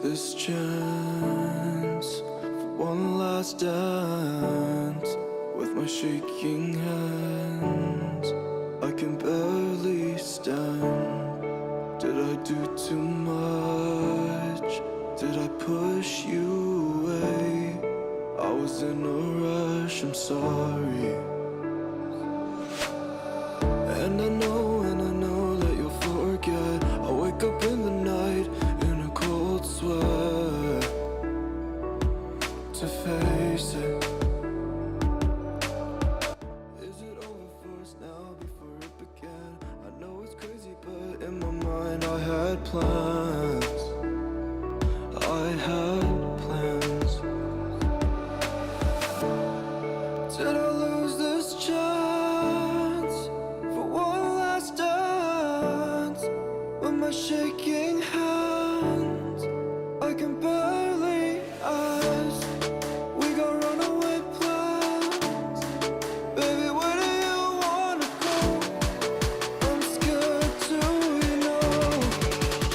this chance for one last dance with my shaking hands. I can barely stand. Did I do too much? Did I push you away? I was in a rush, I'm sorry. And I know that you'll forget. I wake up in the night in a cold sweat to face it. Is it over first now before it began? I know it's crazy, but in my mind I had plans. I had plans. Did I lose this chance for one last dance with my shaking hands? I can barely ask. We got runaway plans. Baby, where do you wanna go? I'm scared too, you know,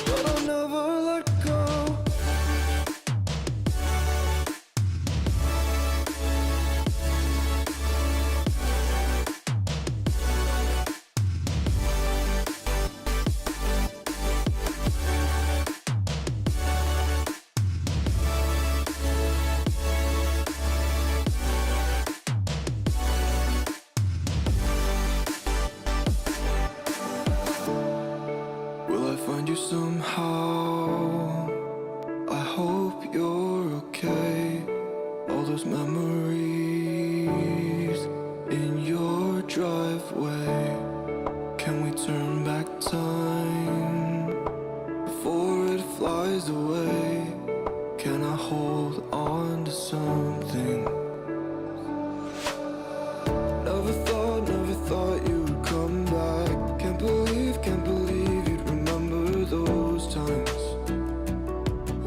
but I'll never let go. Will I find you somehow? I hope you're okay. All those memories in your driveway. Can we turn back time before it flies away? Can I hold on to something? Never thought you would come back. Can't believe you'd remember those times.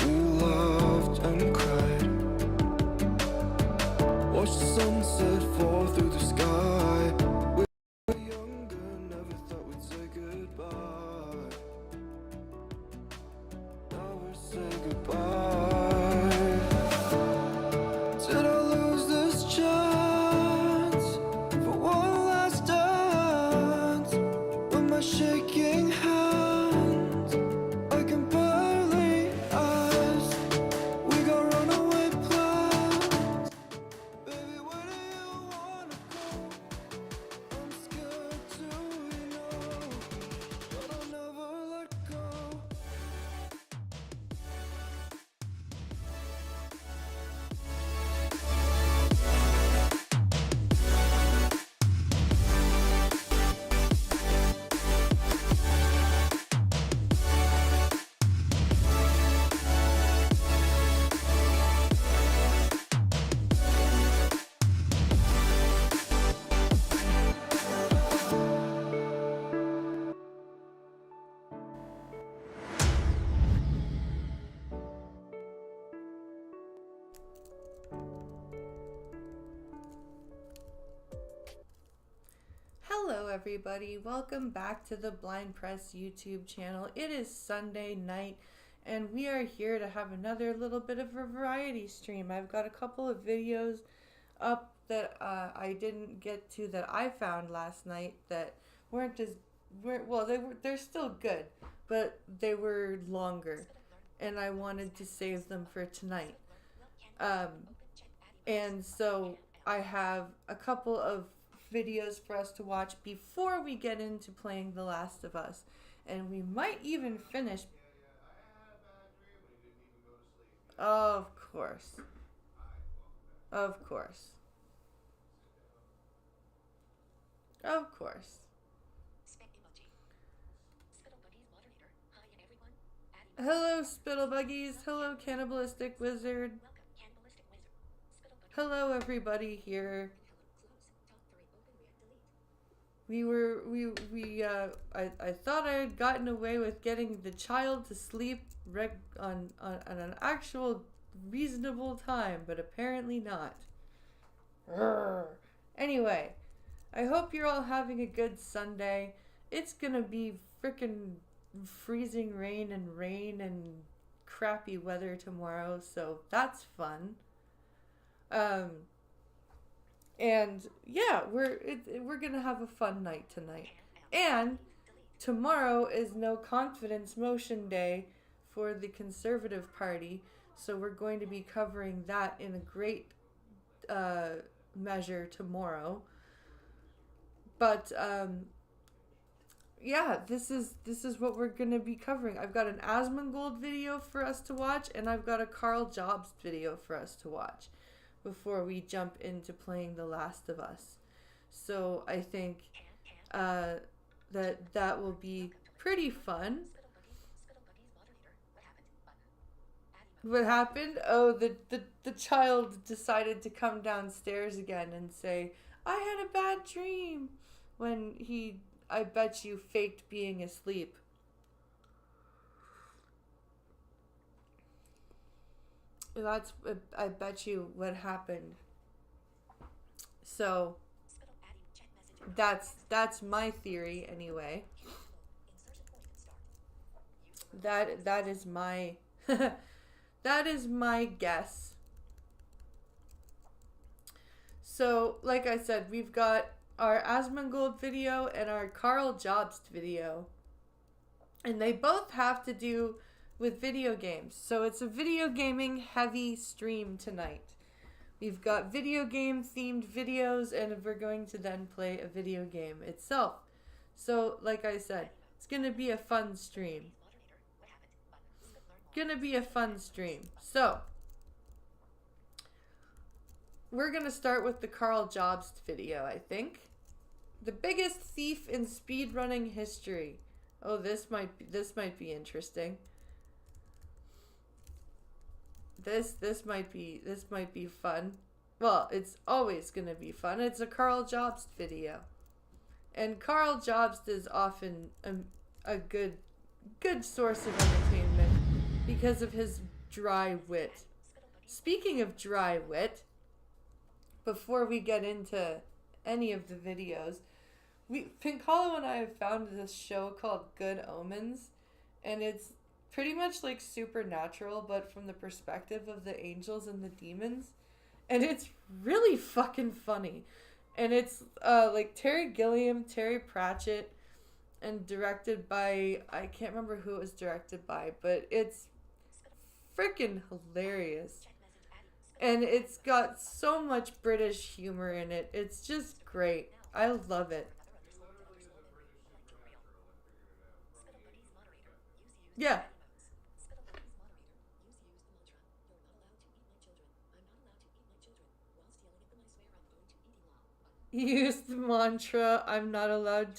We laughed and cried. Watched the sunset fall through the sky. We were younger, never thought we'd say goodbye. Never say goodbye. Did I lose this chance for one last dance with my shaking hands? I can barely ask. We got runaway plans. Baby, where do you wanna go? I'm scared too, you know, but I'll never let go. Hello everybody, welcome back to the Blind Press YouTube channel. It is Sunday night and we are here to have another little bit of a variety stream. I've got a couple of videos up that I didn't get to that I found last night that they're still good, but they were longer and I wanted to save them for tonight. And so I have a couple of videos for us to watch before we get into playing The Last of Us. And we might even finish. Of course. Of course. Of course. Hello, Spittlebuggies. Hello, Cannibalistic Wizard. Hello, everybody here. I thought I had gotten away with getting the child to sleep on an actual reasonable time, but apparently not. Anyway, I hope you're all having a good Sunday. It's gonna be frickin' freezing rain and crappy weather tomorrow, so that's fun. And yeah, we're gonna have a fun night tonight. And tomorrow is no confidence motion day for the Conservative Party, so we're going to be covering that in a great measure tomorrow. But yeah, this is what we're gonna be covering. I've got an Asmongold video for us to watch, and I've got a Carl Jobs video for us to watch before we jump into playing The Last of Us. So I think that will be pretty fun. What happened? Oh, the child decided to come downstairs again and say, I had a bad dream, when he, I bet you, faked being asleep. That's, I bet you, what happened. So that's my theory anyway. That is my that is my guess. So, like I said, we've got our Asmongold video and our Carl Jobst video. And they both have to do with video games. So it's a video gaming heavy stream tonight. We've got video game themed videos, and we're going to then play a video game itself. So, like I said, it's going to be a fun stream. So, we're going to start with the Carl Jobst video, I think. The biggest thief in speedrunning history. Oh, this might be interesting. This might be fun. Well, it's always going to be fun. It's a Carl Jobst video. And Carl Jobst is often a good source of entertainment because of his dry wit. Speaking of dry wit, before we get into any of the videos, Pinkalo and I have found this show called Good Omens, and it's pretty much like Supernatural, but from the perspective of the angels and the demons, and it's really fucking funny. And it's like Terry Gilliam, Terry Pratchett, and directed by, I can't remember who it was directed by, but it's freaking hilarious. And it's got so much British humor in it. It's just great. I love it. Yeah. Use the mantra, you're not allowed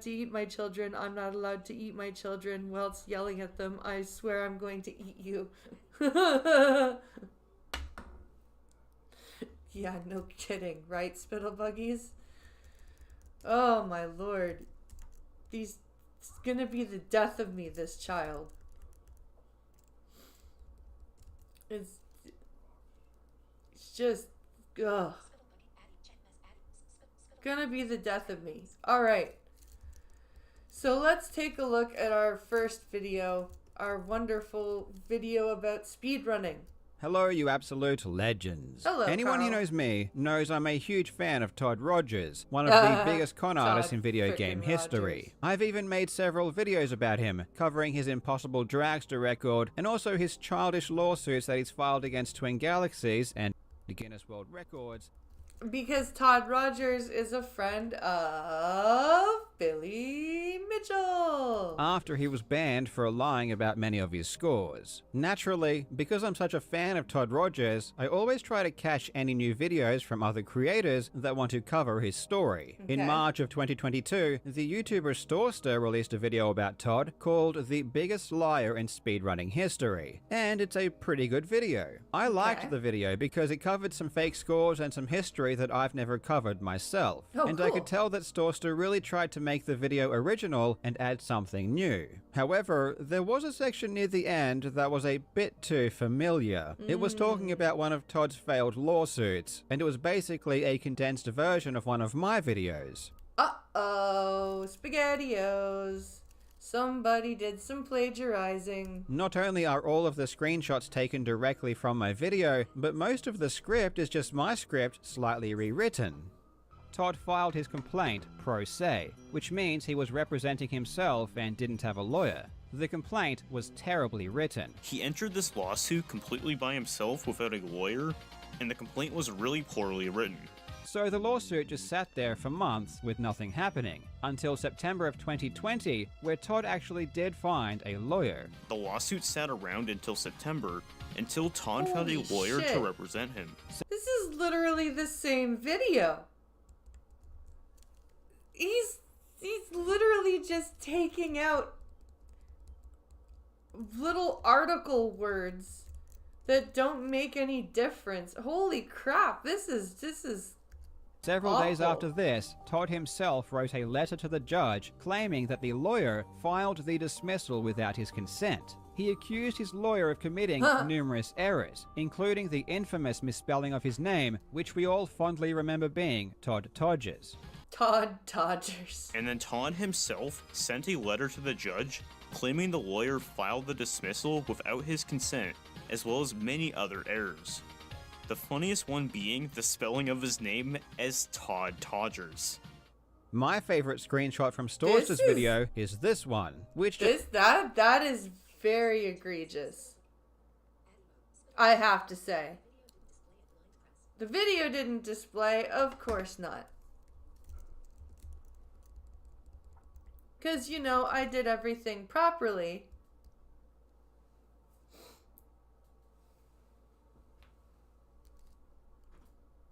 to eat my children, I'm not allowed to eat my children, whilst yelling at them, I swear I'm going to eat you. Yeah, no kidding, right, Spittlebuggies? Oh my lord. It's gonna be the death of me, this child. It's just, ugh. Gonna be the death of me. Alright. So let's take a look at our first video. Our wonderful video about speedrunning. Hello, you absolute legends. Hello, Anyone Carl. who knows me knows I'm a huge fan of Todd Rogers, one of the biggest con artists in video frickin' game Rogers. history. I've even made several videos about him, covering his impossible dragster record and also his childish lawsuits that he's filed against Twin Galaxies and Guinness World Records. Because Todd Rogers is a friend of Billy Mitchell. After he was banned for lying about many of his scores. Naturally, because I'm such a fan of Todd Rogers, I always try to catch any new videos from other creators that want to cover his story. In Okay. March of 2022, the YouTuber Storster released a video about Todd called The Biggest Liar in Speedrunning History, and it's a pretty good video. I liked the video because it covered some fake scores and some history that I've never covered myself. Oh, and I cool. could tell that Storster really tried to make the video original and add something new. However, there was a section near the end that was a bit too familiar. It was talking about one of Todd's failed lawsuits, and it was basically a condensed version of one of my videos. Uh-oh, SpaghettiOs. Somebody did some plagiarizing. Not only are all of the screenshots taken directly from my video, but most of the script is just my script slightly rewritten. Todd filed his complaint pro se, which means he was representing himself and didn't have a lawyer. The complaint was terribly written. He entered this lawsuit completely by himself without a lawyer, and the complaint was really poorly written. So the lawsuit just sat there for months with nothing happening, until September of 2020, where Todd actually did find a lawyer. The lawsuit sat around until September, until Todd found a Holy lawyer shit. to represent him. This is literally the same video. He's literally just taking out little article words that don't make any difference. Holy crap, this is Several days awful. after this, Todd himself wrote a letter to the judge claiming that the lawyer filed the dismissal without his consent. He accused his lawyer of committing numerous errors, including the infamous misspelling of his name, which we all fondly remember being Todd Todgers. Todd Dodgers. And then Todd himself sent a letter to the judge claiming the lawyer filed the dismissal without his consent, as well as many other errors. The funniest one being the spelling of his name as Todd Todgers. My favorite screenshot from Storster's video is this one, which That is very egregious. I have to say. The video didn't display, of course not. Because, you know, I did everything properly.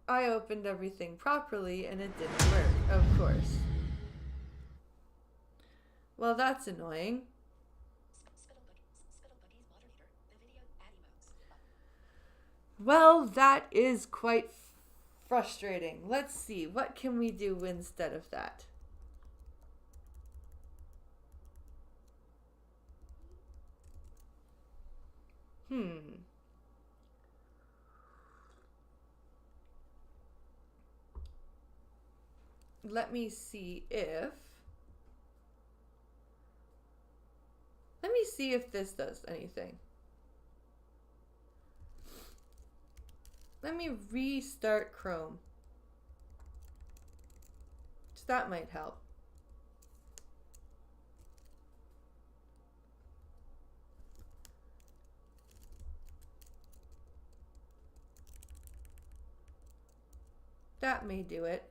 I opened everything properly and it didn't work, of course. Well, that's annoying. Well, that is quite frustrating. Let's see, what can we do instead of that? Let me see if... Let me see if this does anything. Let me restart Chrome. So that might help. That may do it.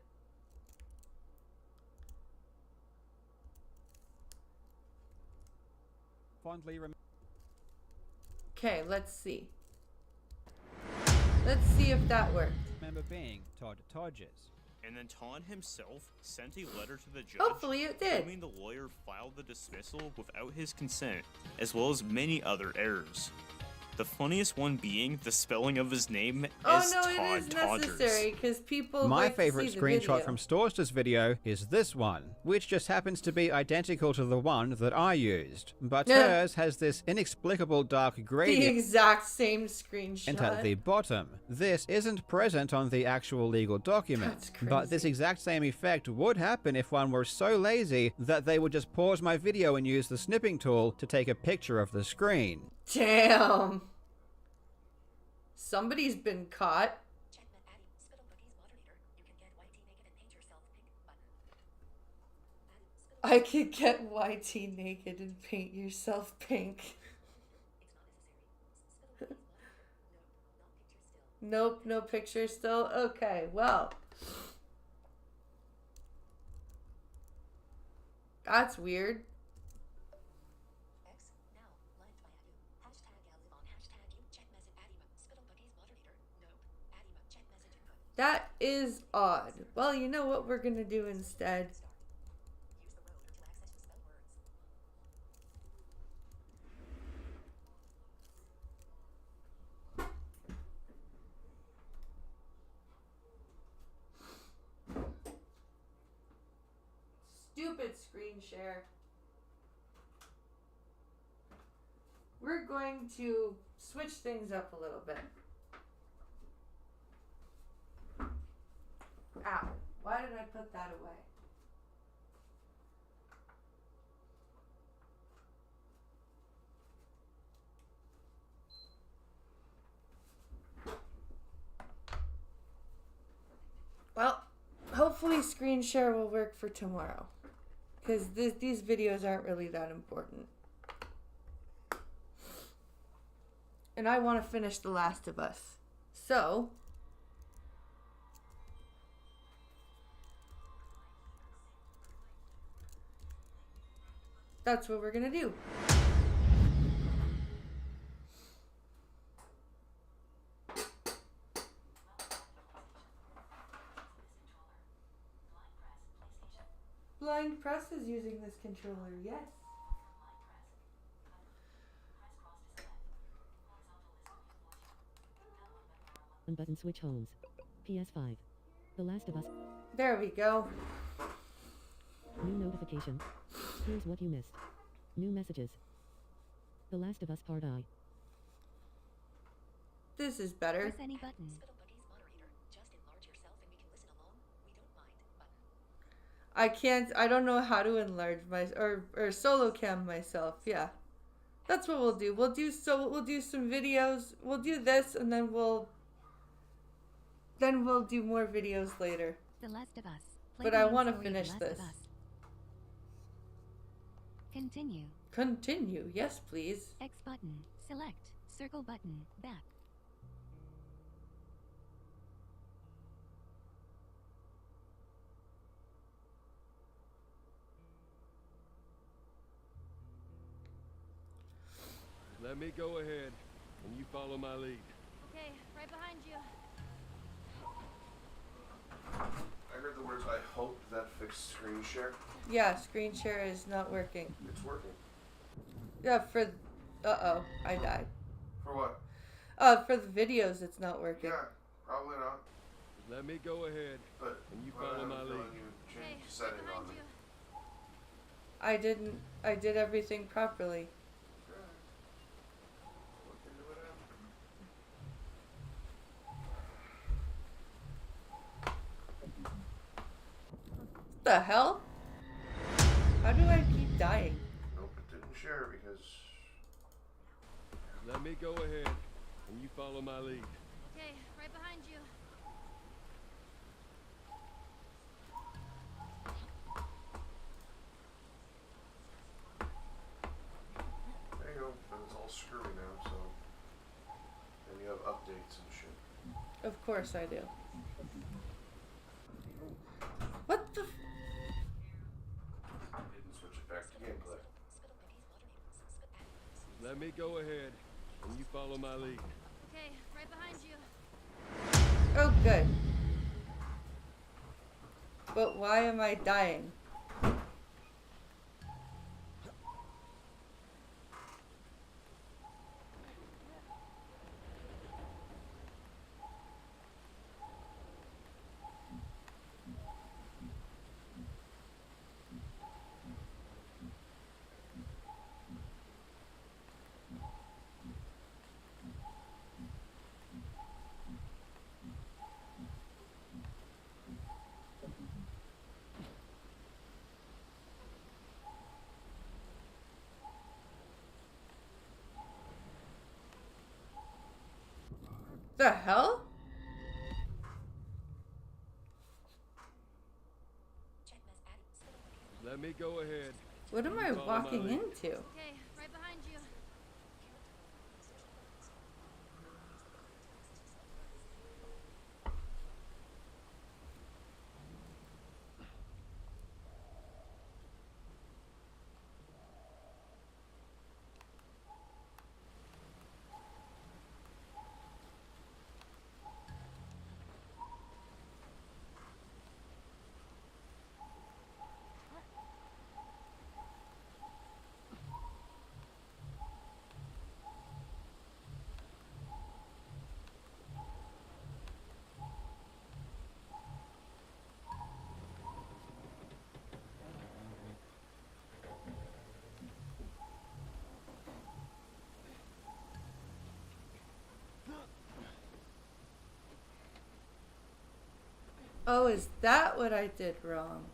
Okay, let's see. Let's see if that worked. Remember being Todd Todgers. And then Todd himself sent a letter to the judge Hopefully it did. claiming the lawyer filed the dismissal without his consent, as well as many other errors. The funniest one being the spelling of his name as Oh no, Todd it is Todgers. necessary because people My like to favorite see the screenshot video. from Storster's video is this one, which just happens to be identical to the one that I used. But Yeah. hers has this inexplicable dark The gradient exact same screenshot. at the bottom. This isn't present on the actual legal document, That's but this crazy. exact same effect would happen if one were so lazy that they would just pause my video and use the snipping tool to take a picture of the screen. Damn. Somebody's been caught. I could get YT naked and paint yourself pink. Nope, no picture still. Okay, well. That's weird. That is odd. Well, you know what we're gonna do instead? Stupid screen share. We're going to switch things up a little bit. Ow. Why did I put that away? Hopefully screen share will work for tomorrow. Because these videos aren't really that important. And I want to finish The Last of Us. So, that's what we're going to do. Blind Press is using this controller, yes. Unbutton switch homes. PS5. The Last of Us. There we go. New notification. Here's what you missed. New messages. The Last of Us Part I. This is better. Press any button. I don't know how to enlarge or solo cam myself. Yeah. That's what we'll do. We'll do some videos. We'll do this and then we'll do more videos later. The Last of Us. But I want to finish this. Continue. Continue. Yes, please. X button. Select. Circle button. Back. Let me go ahead, and you follow my lead. Okay, right behind you. I heard the words, I hope that fixed screen share. Yeah, screen share is not working. It's working. Yeah, uh-oh, I died. For what? For the videos it's not working. Yeah, probably not. Let me go ahead, But and you why follow am I my feeling lead. You Okay, changed the setting right on behind me. you. I did everything properly. Okay. Look into it after. The hell? How do I keep dying? Nope, it didn't share because... Let me go ahead, and you follow my lead. Okay, right behind you. There you go. And it's all screwy now, so... And you have updates and shit. Of course I do. What the f- Didn't switch it back to gameplay. Let me go ahead, and you follow my lead. Okay, right behind you. Oh, good. But why am I dying? The hell? Let me go ahead. What am I Follow my walking lead. into? Okay, right behind you. Oh, is that what I did wrong?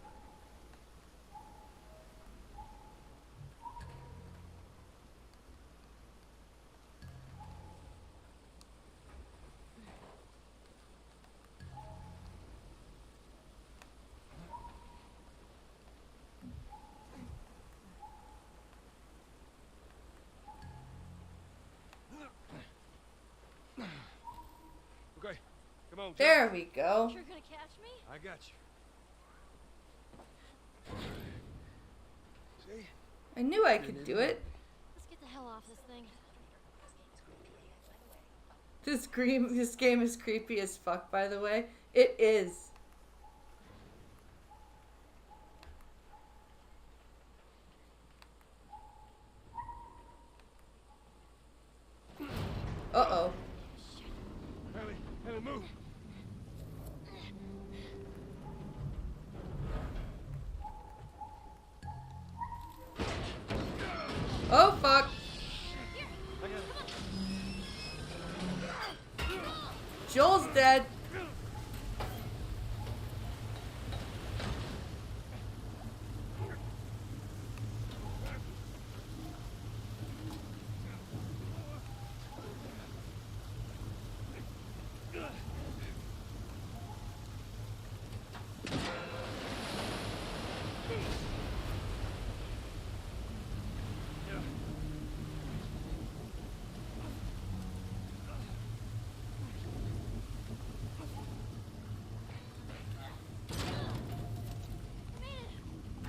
Come on, Joe. There we go. You're gonna catch me? I got you. See? I knew I could do it. Let's get the hell off this thing. This game is creepy as fuck, by the way. It is. Uh-oh. Ellie, move. Oh, fuck. Joel's dead.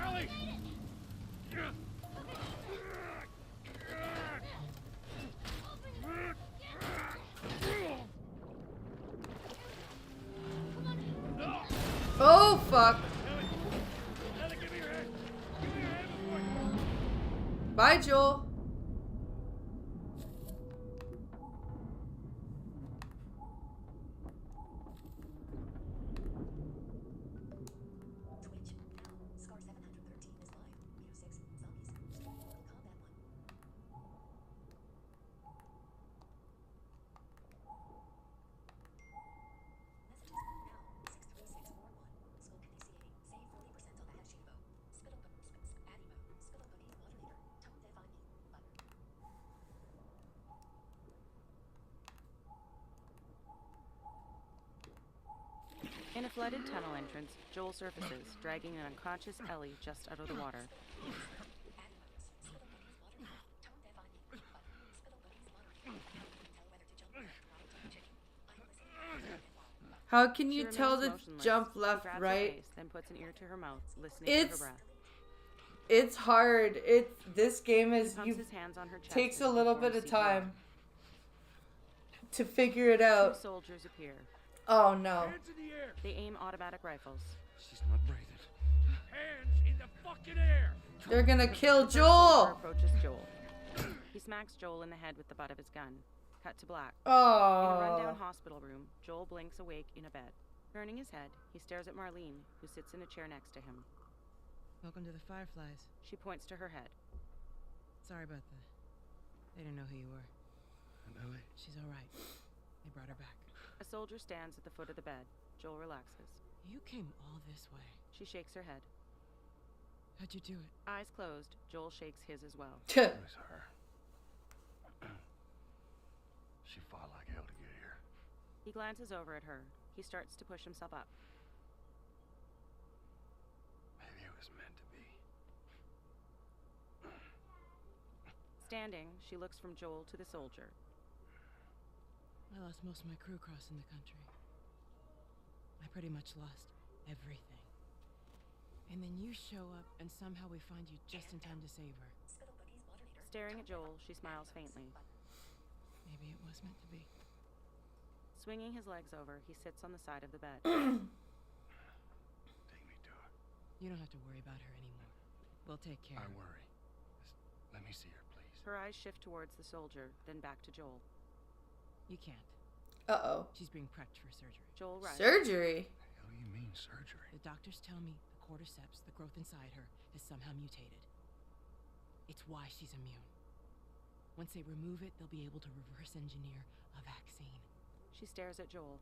Ellie! Oh, fuck. Ellie, give me your hand. Give me your hand before you... Bye, Joel. Twitch now. Scar 713 is live. Windows 6 zombies. Combat 1. Messages now. 63641. Spoken DCA. Save 40% on the hash Evo. Spittle Adimo. Spittle Bunny moderator. Tone define me. Button. In a flooded tunnel entrance, Joel surfaces, dragging an unconscious Ellie just out of the water. Adimos. Spittle Bunny's moderator. Tone define me. Button. Spittle Bunny's moderator. Tell whether to jump left, right, or chicken. I'm listening. How can She you remains tell to motionless. jump She left, grabs her right? face, then puts an ear to her mouth, listening to It's her breath. it's hard. This game He is pumps his hands on her chest takes as a he little performs bit of CPR. time to figure it Two out. soldiers appear. Oh no. Hands in the air. They aim automatic rifles. She's not breathing. Hands in the fucking air. They're gonna kill The first soldier Joel. approaches Joel. He smacks Joel in the head with the butt of his gun. Cut to black. In a rundown Oh. hospital room, Joel blinks awake in a bed. Turning his head, he stares at Marlene, who sits in a chair next to him. Welcome to the Fireflies. She points to her head. Sorry about that. They didn't know who you were. And Ellie? She's all right. They brought her back. A soldier stands at the foot of the bed. Joel relaxes. You came all this way. She shakes her head. How'd you do it? Eyes closed, Joel shakes his as well. It was her. She fought like hell to get here. He glances over at her. He starts to push himself up. Maybe it was meant to be. Standing, she looks from Joel to the soldier. I lost most of my crew crossing the country. I pretty much lost everything. And then you show up, and somehow we find you just in time to save her. Spittle Bunny's moderator. Staring at Joel, she smiles faintly. Maybe it was meant to be. Swinging his legs over, he sits on the side of the bed. Take me to her. You don't have to worry about her anymore. We'll take care I of her. worry. Just let me see her, please. Her eyes shift towards the soldier, then back to Joel. You can't. Uh-oh. She's being prepped for surgery. Joel rises. Surgery? The hell you mean surgery? The doctors tell me the cordyceps, the growth inside her, is somehow mutated. It's why she's immune. Once they remove it, they'll be able to reverse engineer a vaccine. She stares at Joel.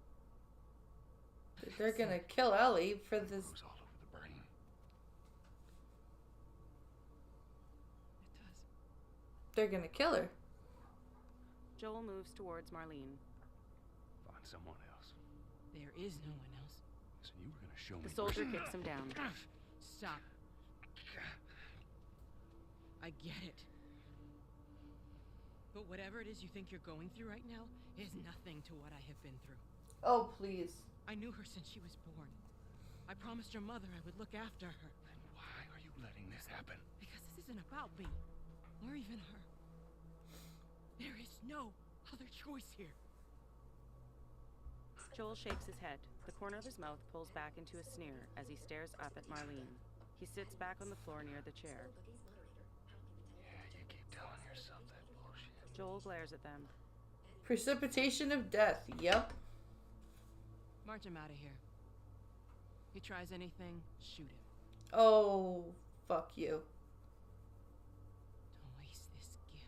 They're gonna kill Ellie for this. It goes all over the brain. It does. They're gonna kill her. Joel moves towards Marlene. Find someone else. There is no one else. So you were gonna show me. The soldier kicks him down. Stop. I get it. But whatever it is you think you're going through right now is nothing to what I have been through. Oh, please. I knew her since she was born. I promised her mother I would look after her. Then why are you letting this happen? Because this isn't about me, or even her. There is no other choice here. Joel shakes his head. The corner of his mouth pulls back into a sneer as he stares up at Marlene. He sits back on the floor near the chair. Yeah, you keep telling yourself that bullshit. Joel glares at them. Precipitation of death. Yep. March him out of here. He tries anything, shoot him. Oh, fuck you. Don't waste this gift,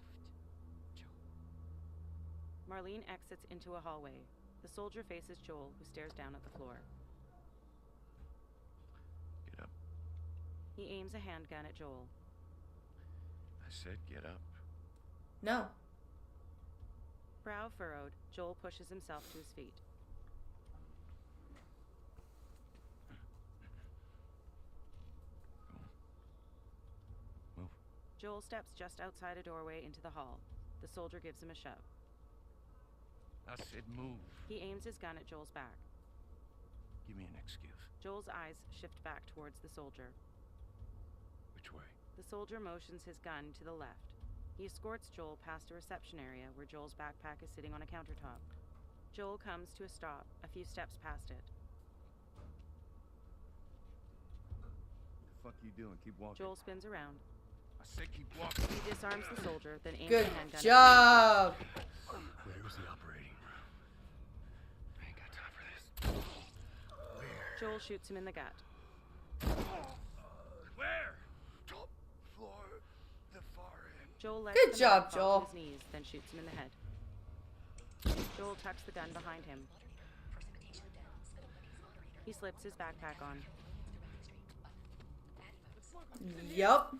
Joel. Marlene exits into a hallway. The soldier faces Joel, who stares down at the floor. Get up. He aims a handgun at Joel. I said get up. No. Brow furrowed, Joel pushes himself to his feet. Move. Joel steps just outside a doorway into the hall. The soldier gives him a shove. I said move. He aims his gun at Joel's back. Give me an excuse. Joel's eyes shift back towards the soldier. Which way? The soldier motions his gun to the left. He escorts Joel past a reception area where Joel's backpack is sitting on a countertop. Joel comes to a stop, a few steps past it. What the fuck are you doing? Keep walking. Joel spins around. I said keep walking. He disarms the soldier, then aims Good a handgun at job. Where's the operating room? I ain't got time for this. Where? Joel shoots him in the gut. Where? Top floor, the far end. Joel lets Good the job, man fall Joel. to his knees, then shoots him in the head. Joel tucks the gun behind him. He slips his backpack on. Yup.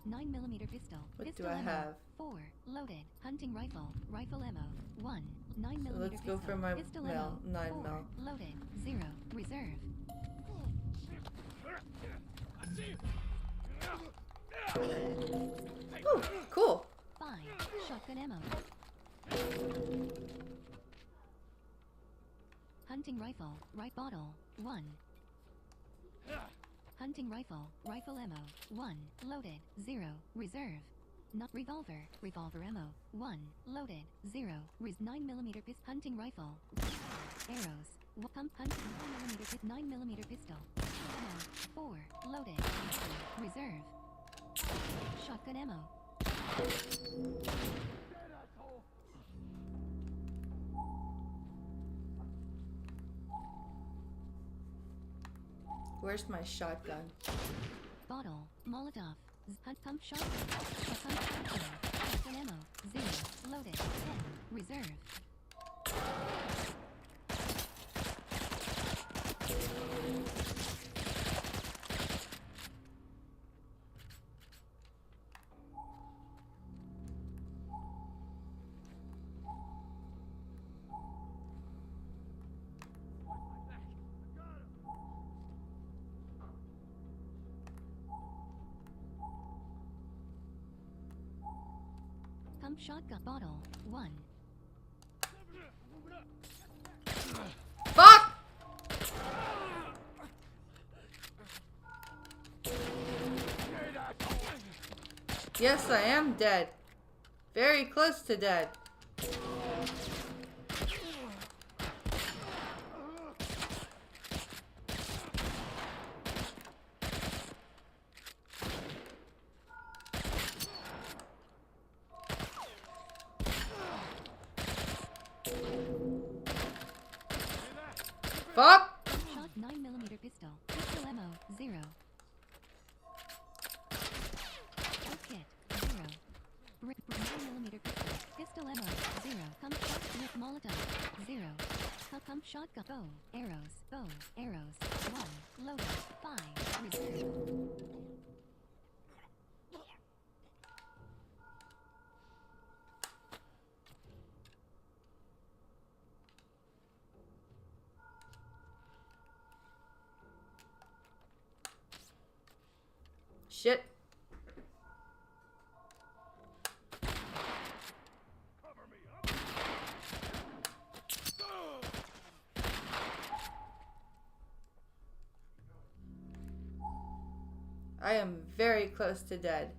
9mm pistol. What Pistol do I ammo. have? 4. Loaded. Hunting rifle. Rifle ammo. 1. 9mm So let's pistol. go for my pistol mil, ammo. 9 4. mil. Loaded. 0. Reserve. Ooh, cool. 5. Shotgun ammo. Hunting rifle. Right bottle. 1. Hunting rifle. Rifle ammo. 1. Loaded. 0. Reserve. Not revolver. Revolver ammo. 1. Loaded. 0. 9mm hunting rifle. Arrows. Pump hunting 9mm pistol. Ammo. 4. Loaded. Reserve. Shotgun ammo. Where's my shotgun? Bottle. Molotov. Pump shotgun. Pump shotgun. Shotgun ammo. 0. Loaded. 10. Reserve. Pump shotgun. Bottle. 1. Fuck! Yes, I am dead. Very close to dead. Fuck! Shot 9mm pistol. Pistol ammo. 0. Kit. 0. 9mm pistol. Pistol ammo. 0. Pump shot with Molotov. 0. Pump shotgun. Bow. Arrows. Bow. Arrows. 1. Loaded. 5. Reserve. Shit. Cover me up. I am very close to dead.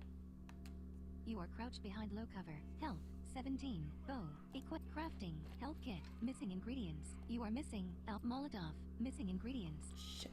You are crouched behind low cover. Health 17. Bow. Equip crafting. Health kit. Missing ingredients. You are missing out Molotov. Missing ingredients. Shit.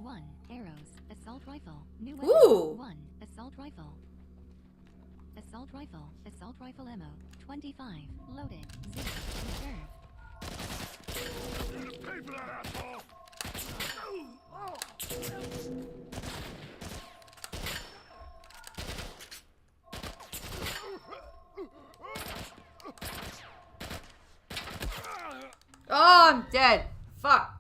One. Arrows. Assault rifle. New weapon. Ooh. 1. Assault rifle. Assault rifle. Assault rifle ammo. 25. Loaded. 0. Reserve. Pay for that, asshole! Oh, I'm dead. Fuck.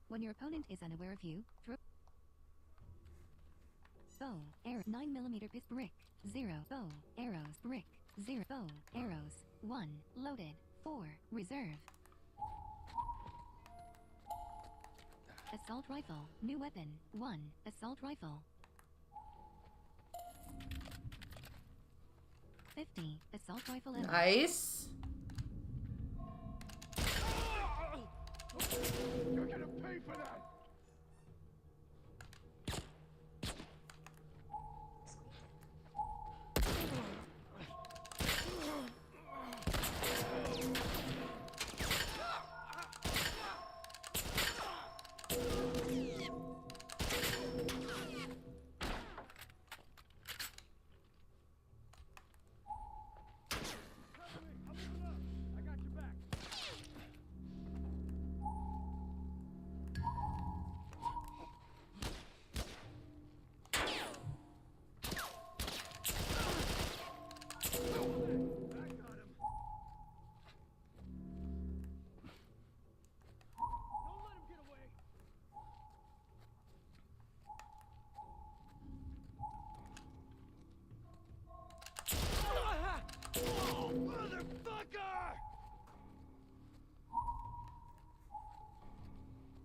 When your opponent is unaware of you, throw. Bow. Arrow. 9mm pistol. Brick. 0. Bow. Arrows. Brick. 0. Bow. Arrows. 1. Loaded. 4. Reserve. Assault rifle. New weapon. 1. Assault rifle. 50. Assault rifle ammo. Nice. You're gonna pay for that! I got your back.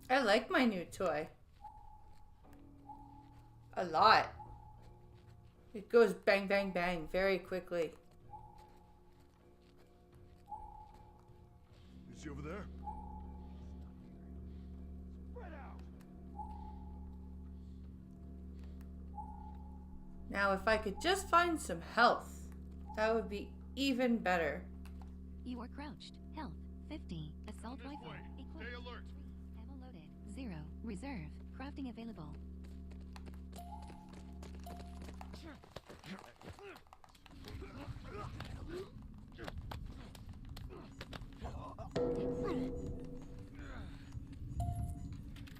I like my new toy. A lot. It goes bang, bang, bang very quickly. Is he over there? Spread out. Now, if I could just find some health, that would be even better. You are crouched. Health 50. Assault This rifle. way. Equipped. Stay alert. Ammo loaded. 0. Reserve. Crafting available.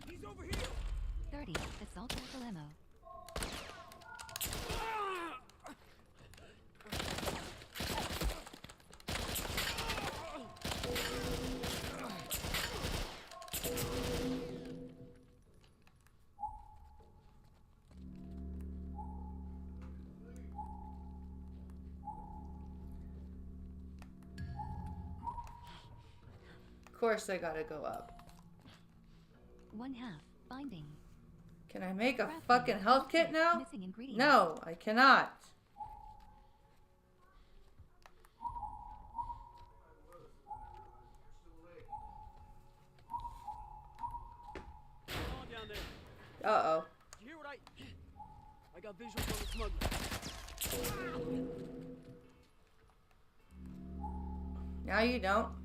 He's over here. 30. Assault rifle ammo. Of course I gotta go up. 1/2. Binding. Can I make a Crafting. fucking health kit now? Missing ingredients. No, I cannot. On down there. Uh-oh. Did you hear what I got visuals on the smuggler. Now you don't.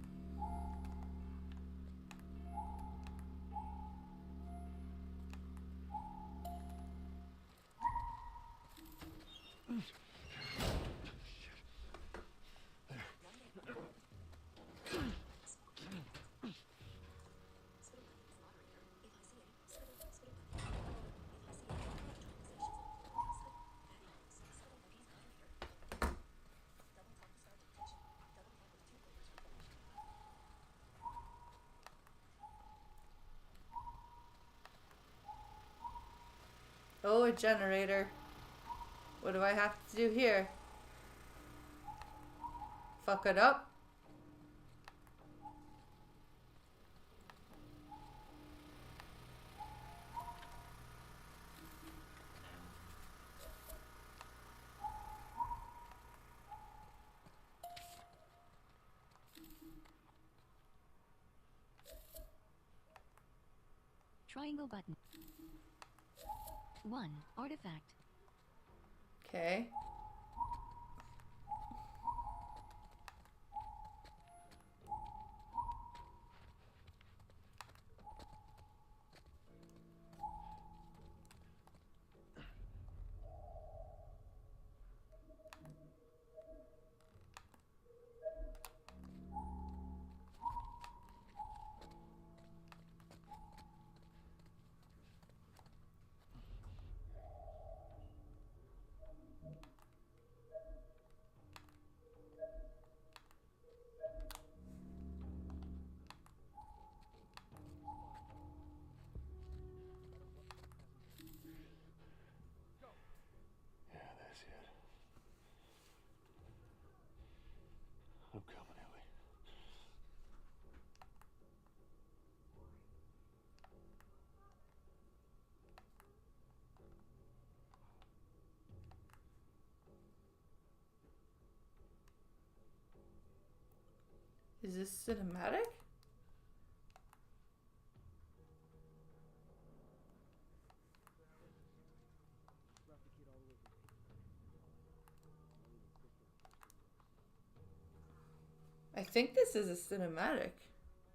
Oh, a generator. What do I have to do here? Fuck it up? triangle button. 1. Artifact. Okay. Yeah, that's it. I'm coming, Ellie. Is this cinematic? I think this is a cinematic.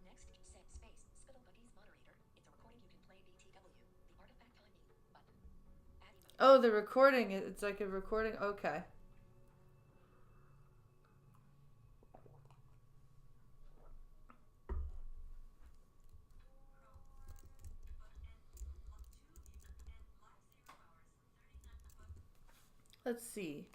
Next, set space. Spittle Buggies moderator. It's a recording you can play BTW. The artifact timing button. Add emoji. Oh, the recording. It's like a recording. Okay. Let's see.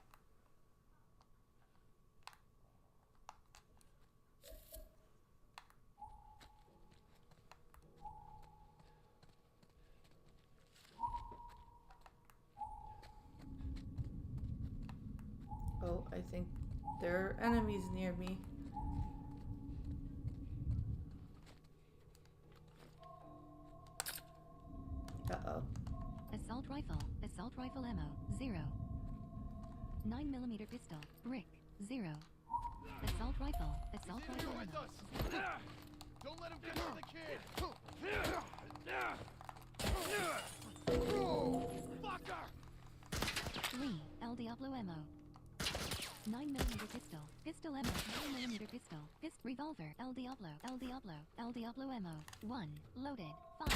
Oh, I think there are enemies near me. Uh-oh. Assault rifle ammo, 0. 9mm pistol, brick, 0. Assault rifle ammo. Don't let him get to the kid! Fucker! 3. El Diablo ammo. 9mm pistol. Pistol ammo. 9mm pistol. Revolver. El Diablo ammo. 1. Loaded. 5.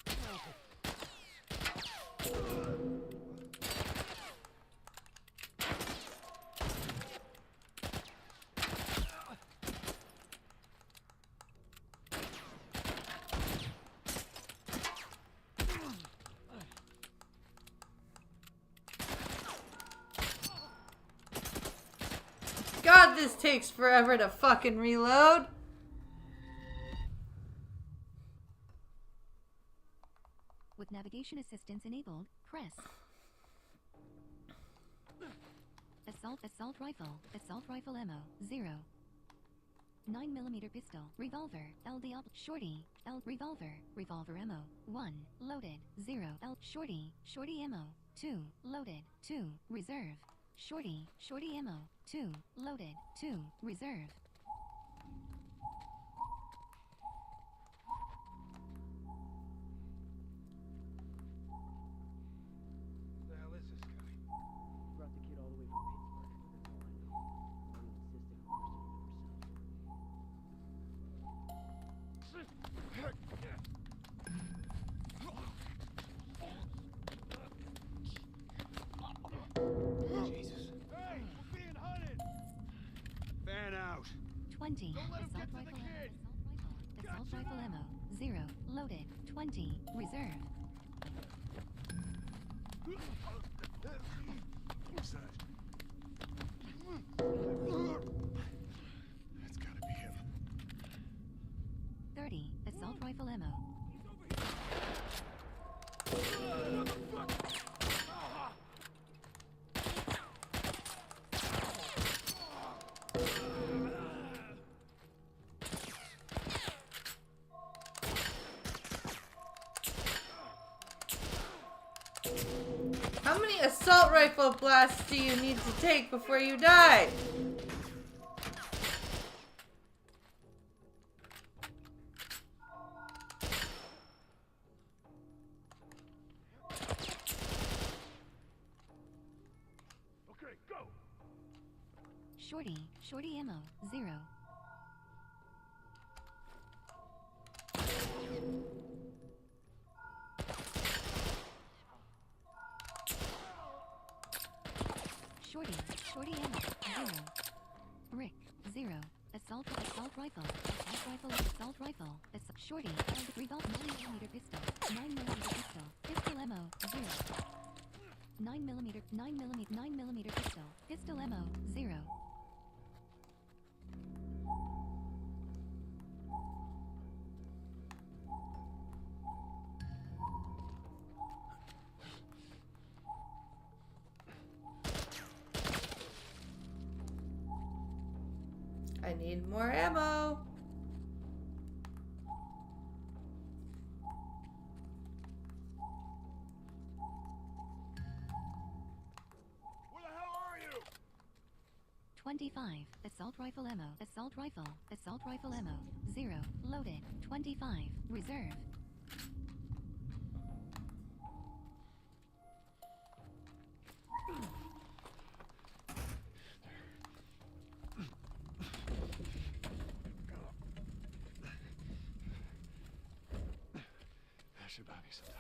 Reserved. God, this takes forever to fucking reload. With navigation assistance enabled, press. Assault rifle ammo, 0. 9mm pistol, revolver, El Diablo, shorty, revolver ammo, 1, loaded, 0, shorty ammo, 2, loaded, 2, reserve, shorty ammo, 2, loaded, 2, reserve. Who the hell is this guy? Brought the kid all the way from Pittsburgh. That's all I know. Mommy insisted on Jesus. Hey, we're being hunted! Fan out. 20. Don't let him get to the kid. Assault rifle ammo, 0, loaded, 20, reserve. Who's that? That's gotta be him. 30. Assault rifle ammo. How many assault rifle blasts do you need to take before you die? Shorty ammo, 0. Shorty ammo, 0. Rick, 0. Assault rifle, Shorty, revolver 9mm pistol, 9mm pistol, pistol ammo, 0. 9mm pistol ammo, 0. I need more ammo. Where the hell are you? 25. Assault rifle ammo, 0. Loaded. 25. Reserve. That should buy me some time.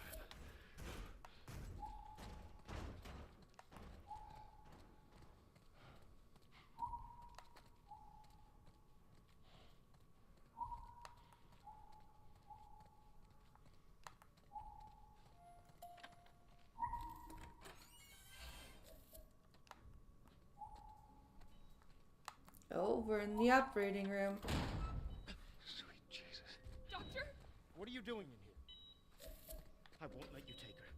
Oh, we're in the operating room. Sweet Jesus. Doctor? What are you doing in here? I won't let you take her.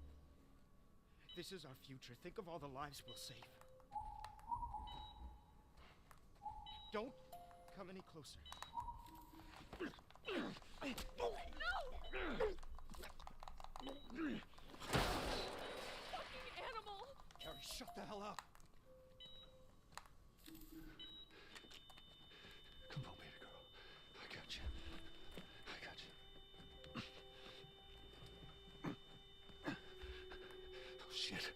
This is our future. Think of all the lives we'll save. Don't come any closer. No! Fucking animal! Carrie, shut the hell up. Come on, baby girl. I got you. Oh, shit.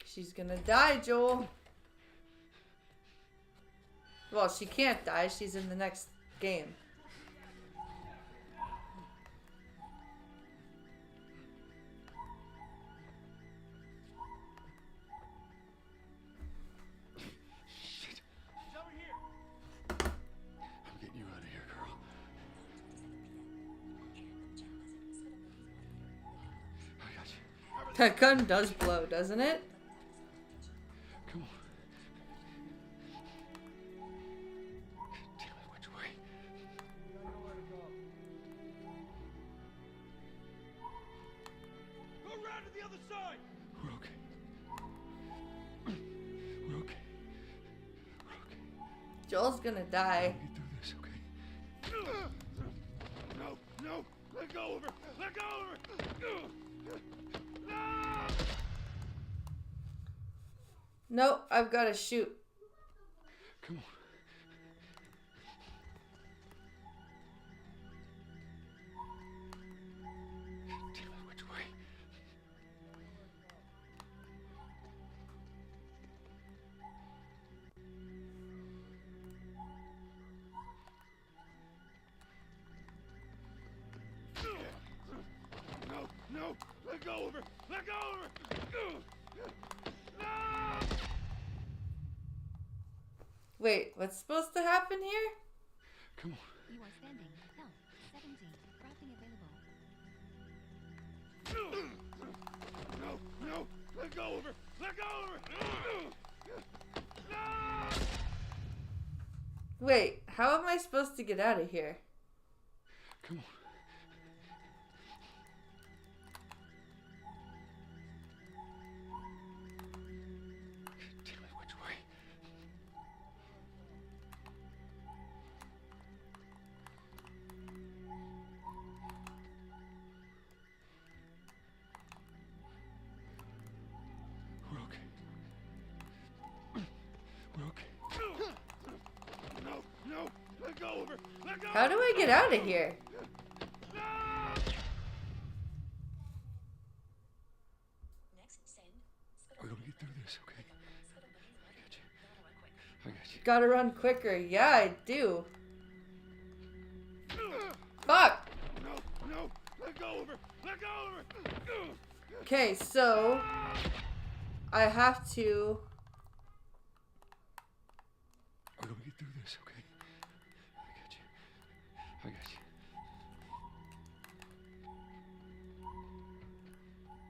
She's gonna die, Joel. Well, she can't die. She's in the next game. Shit. She's over here. I'm getting you out of here, girl. I got you. That gun does blow, doesn't it? Come on. Damn it, which way? Go around to the other side. We're okay. We're okay. We're okay. Joel's gonna die. We'll get through this, okay? No. Let go of her. Let go of her. No! Nope, I've gotta shoot. Come on. Damn it, which way? No. Let go of her. Let go of her. No! Wait, what's supposed to happen here? Come on. You are standing. Health. 17. Crafting available. No. Let go of her. Let go of her. No! Wait, how am I supposed to get out of here? Come on. Damn it, which way? We're okay. We're okay. No. Let go of her. Let go. How do I get out of here? Next, send. We're gonna get through this, okay? I Gotta run quicker. Yeah, I do. Fuck! No! Let go of her! Let go of her! Okay, so I have to. We're gonna get through this, okay? I got you. I got you.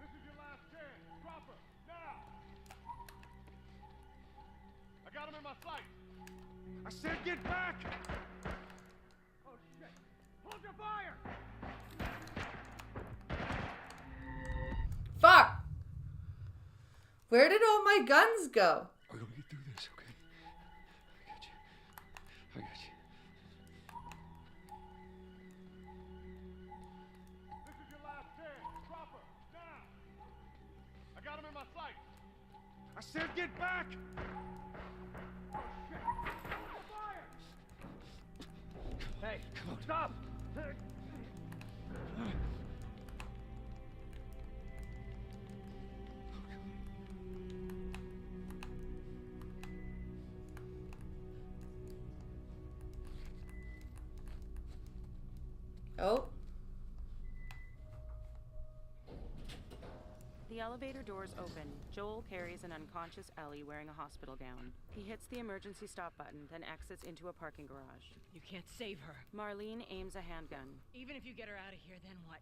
This is your last chance. Drop her now. I got him in my sight. I said get back. Oh shit! Hold your fire. Fuck! Where did all my guns go? We're gonna get through this, okay? I got you. I got you. This is your last chance. Drop her now. I got him in my sight. I said get back. Oh shit! Hold the fire. Hey, stop! Oh. The elevator doors open. Joel carries an unconscious Ellie wearing a hospital gown. He hits the emergency stop button, then exits into a parking garage. You can't save her. Marlene aims a handgun. Even if you get her out of here, then what?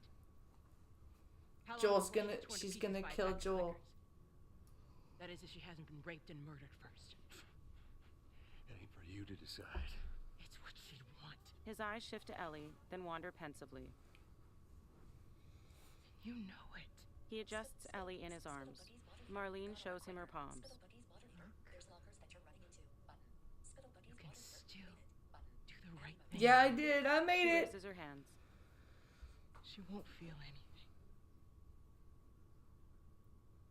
How long Joel's before gonna, torn to she's pieces gonna by kill tax Joel. collectors? That is if she hasn't been raped and murdered first. It ain't for you to decide. It's what she'd want. His eyes shift to Ellie, then wander pensively. You know it. He adjusts Ellie in his arms. Marlene shows him her palms. You can still do the right thing. Yeah, I did. I made She it. raises her hands. She won't feel anything.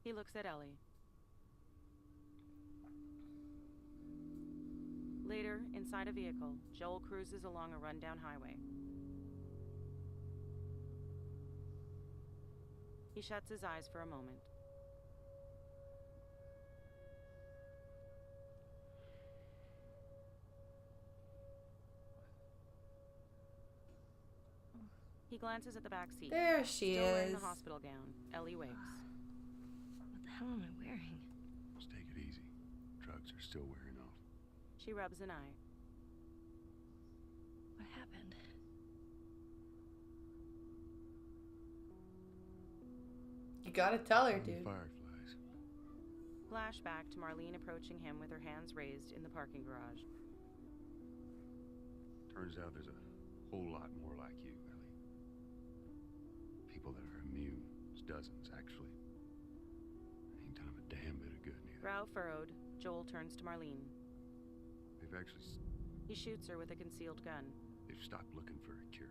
He looks at Ellie. Later, inside a vehicle, Joel cruises along a rundown highway. He shuts his eyes for a moment. He glances at the back seat. There she Still wearing the is. hospital gown, Ellie wakes. What the hell am I wearing? Just take it easy. Drugs are still wearing off. She rubs an eye. What happened? You gotta tell her, The dude. fireflies. Flashback to Marlene approaching him with her hands raised in the parking garage. Turns out there's a whole lot more like you, Ellie. People that are immune. There's dozens, actually. Ain't done 'em a damn bit of good, neither. Brow furrowed, Joel turns to Marlene. They've actually... He shoots her with a concealed gun. They've stopped looking for a cure.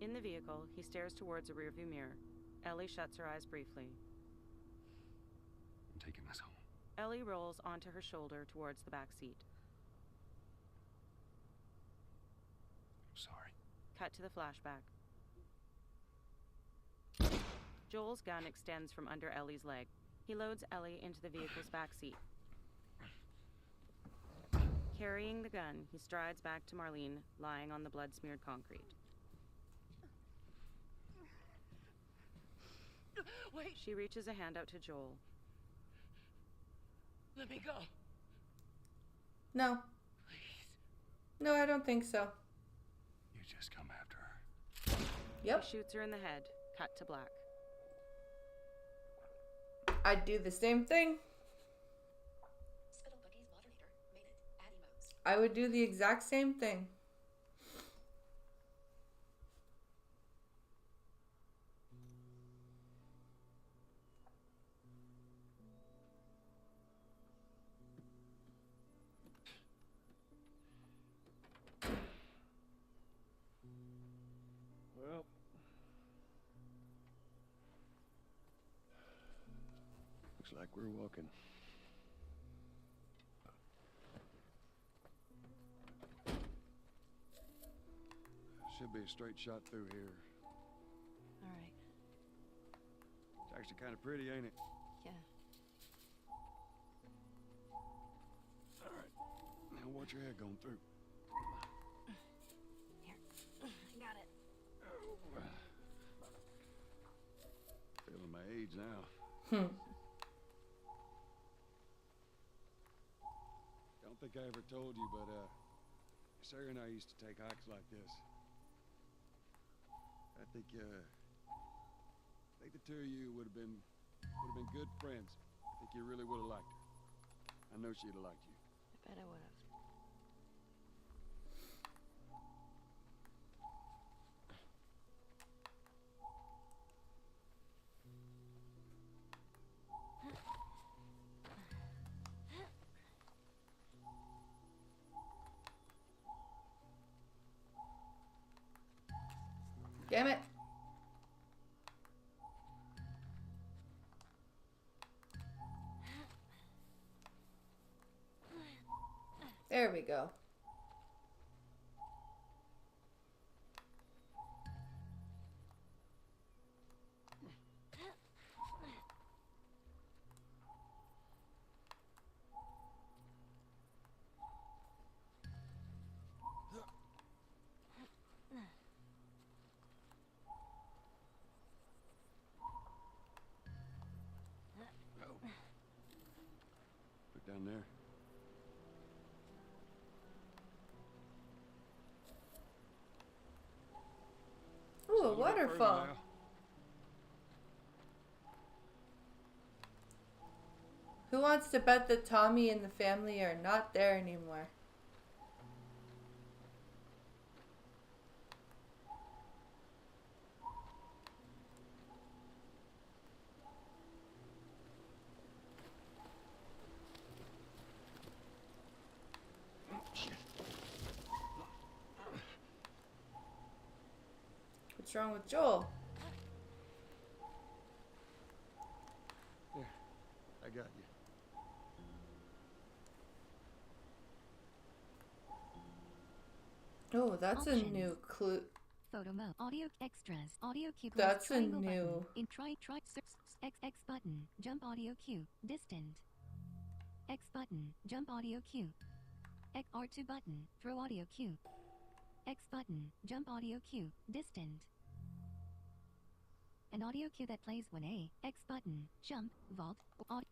In the vehicle, he stares towards a rearview mirror. Ellie shuts her eyes briefly. I'm taking us home. Ellie rolls onto her shoulder towards the back seat. I'm sorry. Cut to the flashback. Joel's gun extends from under Ellie's leg. He loads Ellie into the vehicle's back seat. Carrying the gun, he strides back to Marlene, lying on the blood-smeared concrete. Wait, She reaches a hand out to Joel. let me go. No. No, I don't think so. You just come after her. Yep. He shoots her in the head. Cut to black. I'd do the same thing. Spittle Buggies moderator made it. Add emotes. I would do the exact same thing. Well, looks like we're walking. Should be a straight shot through here. All right. It's actually kind of pretty, ain't it? Yeah. All right. want your head going through. Here. I got it. Feeling my age now. Don't think I ever told you, but Sarah and I used to take hikes like this. I think the two of you would have been good friends. I think you really would have liked her. I know she'd have liked you. I bet I would have. Damn it. There we go. Look down there. Ooh, a waterfall. Who wants to bet that Tommy and the family are not there anymore? What's wrong with Joel? Here, I got you. Oh, that's a Options. new clue. Photo mode. Audio extras. Audio cue. That's a triangle new- Button. In try X button. Jump audio cue. Distant. X button. Jump audio cue. X R2 button. Throw audio cue. X button. Jump audio cue. Distant. An audio cue that plays when A. X button. Jump. Vault. Audio.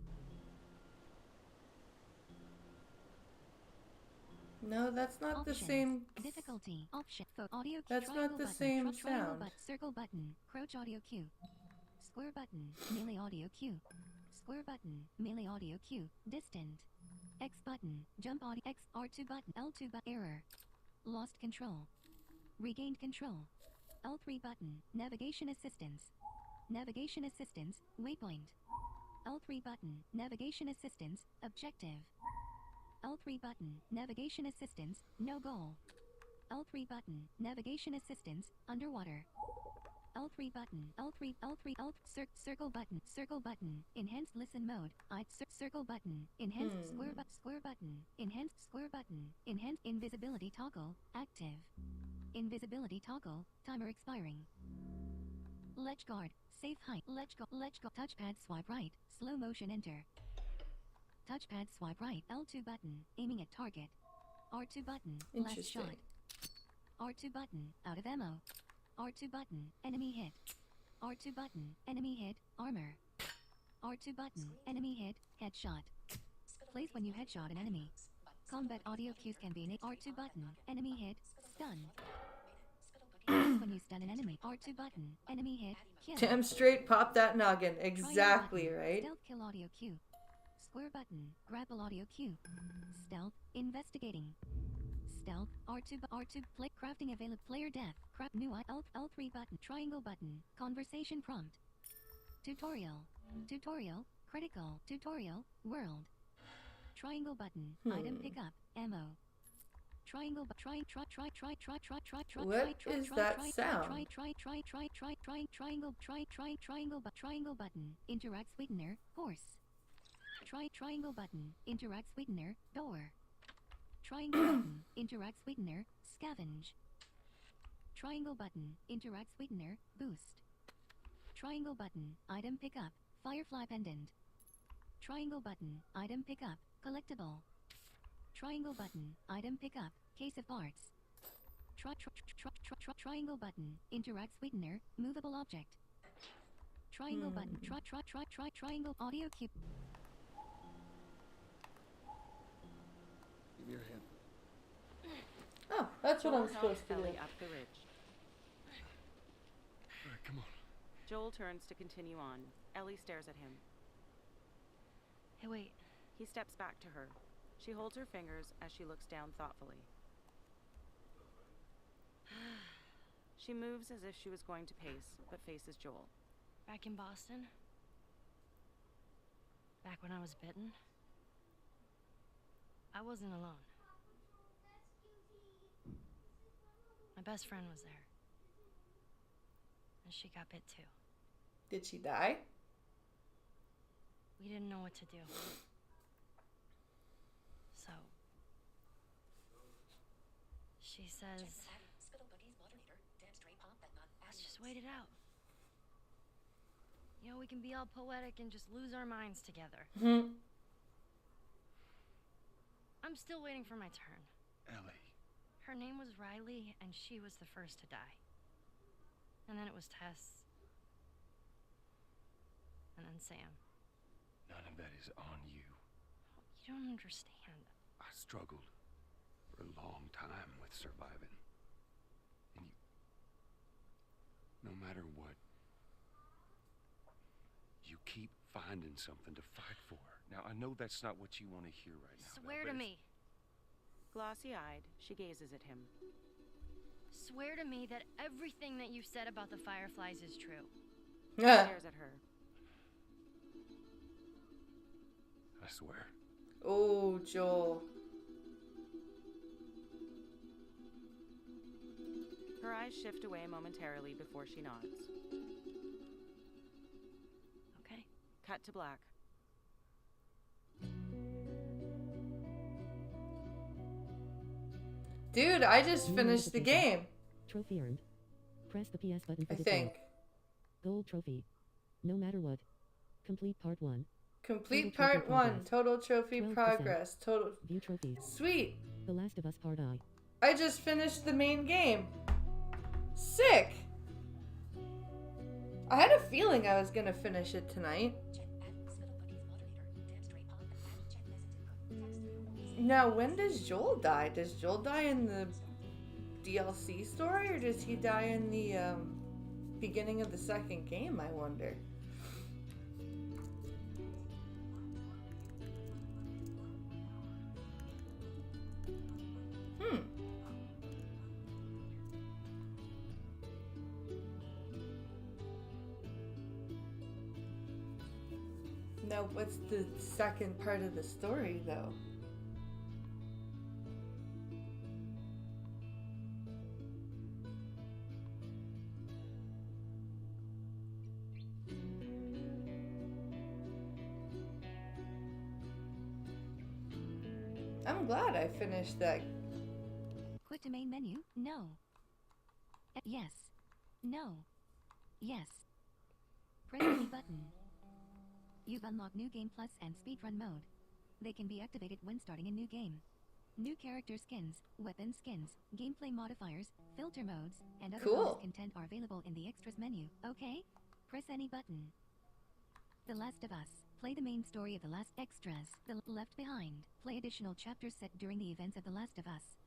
No, that's not the Options. same. Difficulty. Option. Audio cue. That's not triangle the button. same Triangle sound. circle button. Crouch audio cue. Square button. Melee audio cue. Square button. Melee audio cue. Distant. X button. Jump audio. X R2 button. L2 button. Error. Lost control. Regained control. L3 button. Navigation assistance. Navigation assistance. Waypoint. L3 button. Navigation assistance. Objective. L3 button. Navigation assistance. No goal. L3 button. Navigation assistance. Underwater. L3 button. Circle button. Circle button. Enhanced listen mode. Circle button. Enhanced square button. Enhanced square button. Enhanced invisibility toggle. Active. Invisibility toggle. Timer expiring. Ledge guard. Safe height. Ledge guard. Touchpad swipe right. Slow motion enter. Touchpad swipe right. L2 button. Aiming at target. R2 button. Last Interesting. shot. R2 button. Out of ammo. R2 button. Enemy hit. R2 button. Enemy hit. Armor. R2 button. Enemy hit. Headshot. Plays when you headshot an enemy. Combat audio cues can be in R2 button. Enemy hit. Stun. Plays when you stun an enemy. R2 button. Enemy hit. Kill. Damn straight pop that noggin. Triangle Exactly, button. right? Stealth kill audio cue. Square button. Grapple audio cue. Stealth. Investigating. Stealth. R2 play crafting available. Player death. Craft new L3 button. Triangle button. Conversation prompt. Tutorial. Tutorial. Critical. Tutorial. World. Triangle button. Item pickup. Ammo. Triangle triangle button. Interact sweetener. Horse. Triangle button. Interact sweetener. Door. Triangle button. Interact sweetener. Scavenge. Triangle button. Interact sweetener. Boost. Triangle button. Item pickup. Firefly pendant. Triangle button. Item pickup. Collectible. Triangle button. Item pickup. Case of parts. Triangle button. Interact sweetener. Movable object. Triangle button. Triangle audio cue. Give me your hand. Oh, that's what Joel I'm supposed to do. Ellie up the ridge. All right, come on. Joel turns to continue on. Ellie stares at him. Hey, wait. He steps back to her. She holds her fingers as she looks down thoughtfully. She moves as if she was going to pace, but faces Joel. Back in Boston? Back when I was bitten? I wasn't alone. My best friend was there. And she got bit too. Did she die? We didn't know what to do. So... she says... let's just wait it out. You know, we can be all poetic and just lose our minds together. I'm still waiting for my turn. Ellie. Her name was Riley, and she was the first to die. And then it was Tess. And then Sam. None of that is on you. You don't understand. I struggled for a long time with surviving. And no matter what, you keep finding something to fight for. Now, I know that's not what you want to hear right now. Swear to me. Glossy-eyed, she gazes at him. Swear to me that everything that you said about the Fireflies is true. He stares at her. I swear. Oh, Joel. Her eyes shift away momentarily before she nods. Okay. Cut to black. Dude, I just finished the game. Trophy earned. Press the PS button for I the think. Gold trophy. No matter what. Complete part 1. Complete Total trophy part 1. progress. Total trophy 12%. progress. Total. View trophies. Sweet. The Last of Us Part I. I just finished the main game. Sick. I had a feeling I was gonna finish it tonight. Now, when does Joel die? Does Joel die in the DLC story, or does he die in the beginning of the second game, I wonder? Now, what's the second part of the story, though? I'm glad I finished that. Quit to main menu. No. Yes. No. Yes. Press any button. You've unlocked New Game Plus and Speedrun mode. They can be activated when starting a new game. New character skins, weapon skins, gameplay modifiers, filter modes, and other bonus content are available in the extras menu. Okay? Press any button. The Last of Us. Play the main story of The Last Extras. The Left Behind. Play additional chapters set during the events of The Last of Us.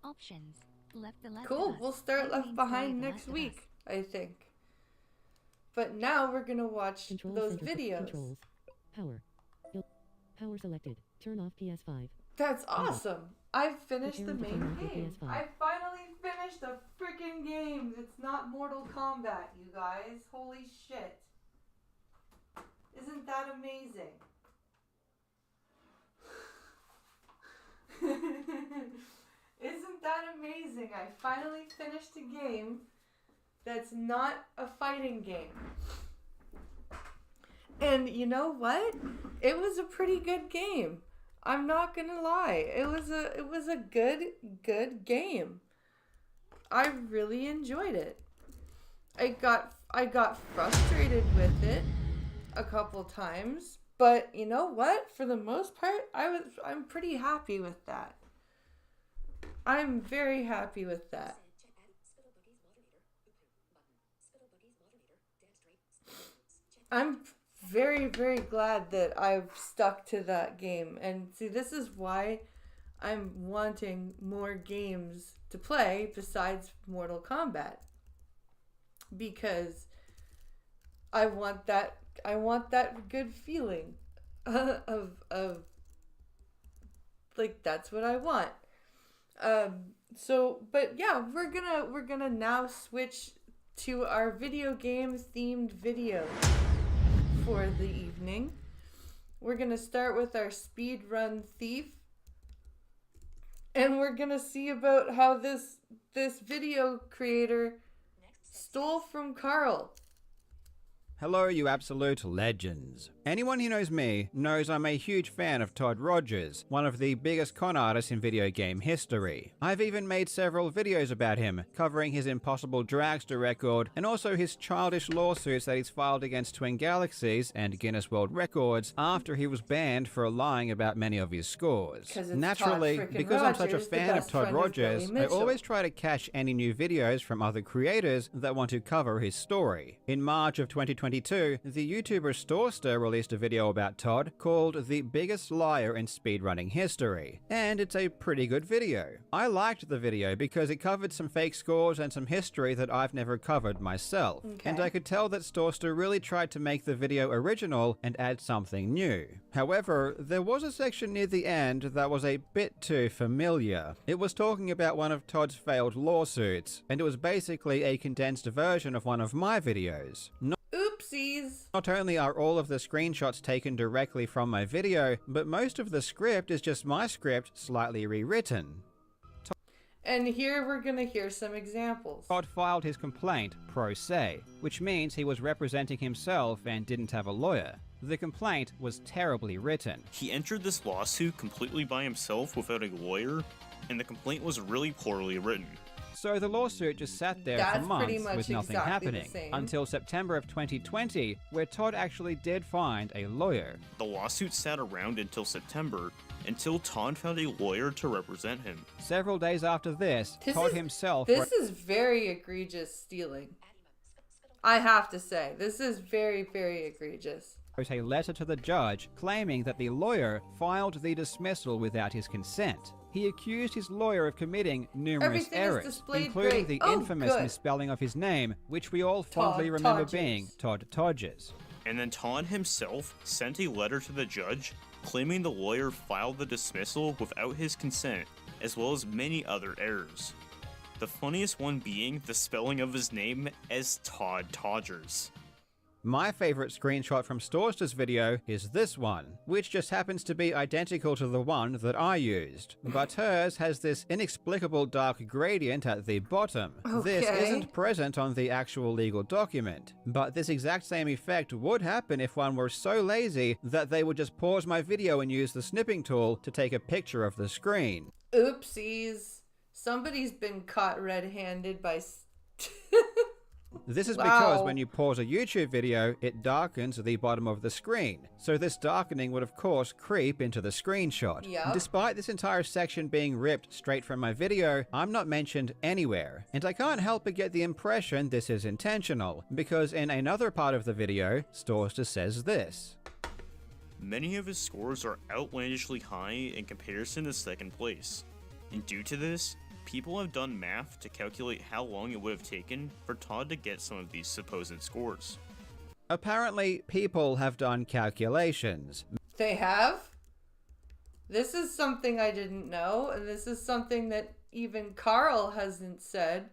Options. Left The Last of Us. We'll start Play the Left main story Behind of The next Last of week, Us. I think. But now we're gonna watch Control those center. videos. Controls. Power. Power selected. Turn off PS5. That's awesome. I've finished the Preparing to main turn off your game. PS5. I finally finished a freaking game. It's not Mortal Kombat, you guys. Holy shit. Isn't that amazing? Isn't that amazing? I finally finished a game that's not a fighting game. And you know what? It was a pretty good game. I'm not gonna lie. It was a good game. I really enjoyed it. I got frustrated with it a couple times, But you know what? For the most part, I'm pretty happy with that. I'm very happy with that. I'm very, very glad that I've stuck to that game. And see, this is why I'm wanting more games to play besides Mortal Kombat. Because I want that good feeling of like that's what I want. But yeah, we're gonna now switch to our video game themed video for the evening. We're gonna start with our speedrun thief, and we're gonna see about how this video creator stole from Carl. Hello, you absolute legends. Anyone who knows me knows I'm a huge fan of Todd Rogers, one of the biggest con artists in video game history. I've even made several videos about him, covering his impossible dragster record and also his childish lawsuits that he's filed against Twin Galaxies and Guinness World Records after he was banned for lying about many of his scores. Naturally, because I'm such a fan of Todd Rogers, I always try to catch any new videos from other creators that want to cover his story. In March of 2022, the YouTuber Storster released a video about Todd called The Biggest Liar in Speedrunning History, and it's a pretty good video. I liked the video because it covered some fake scores and some history that I've never covered myself, and I could tell that Storster really tried to make the video original and add something new. However, there was a section near the end that was a bit too familiar. It was talking about one of Todd's failed lawsuits, and it was basically a condensed version of one of my videos. Oopsies! Not only are all of the screenshots taken directly from my video, but most of the script is just my script slightly rewritten. And here we're gonna hear some examples. Todd filed his complaint pro se, which means he was representing himself and didn't have a lawyer. The complaint was terribly written. He entered this lawsuit completely by himself without a lawyer, and the complaint was really poorly written. So the lawsuit just sat there for months with nothing happening, until September of 2020, where Todd actually did find a lawyer. The lawsuit sat around until September, until Todd found a lawyer to represent him. Several days after this, Todd himself... This is very egregious stealing. I have to say, this is very, very egregious. Wrote a letter to the judge claiming that the lawyer filed the dismissal without his consent. He accused his lawyer of committing numerous errors, including the infamous misspelling of his name, which we all fondly remember being Todd Todges. And then Todd himself sent a letter to the judge claiming the lawyer filed the dismissal without his consent, as well as many other errors. The funniest one being the spelling of his name as Todd Todgers. My favorite screenshot from Storster's video is this one, which just happens to be identical to the one that I used. But hers has this inexplicable dark gradient at the bottom. This isn't present on the actual legal document, but this exact same effect would happen if one were so lazy that they would just pause my video and use the snipping tool to take a picture of the screen. Oopsies. Somebody's been caught red-handed by... This is because when you pause a YouTube video, it darkens the bottom of the screen. So this darkening would of course creep into the screenshot. Despite this entire section being ripped straight from my video, I'm not mentioned anywhere. And I can't help but get the impression this is intentional, because in another part of the video, Storster says this. Many of his scores are outlandishly high in comparison to second place. And due to this, people have done math to calculate how long it would have taken for Todd to get some of these supposed scores. Apparently, people have done calculations. They have? This is something I didn't know, and this is something that even Carl hasn't said.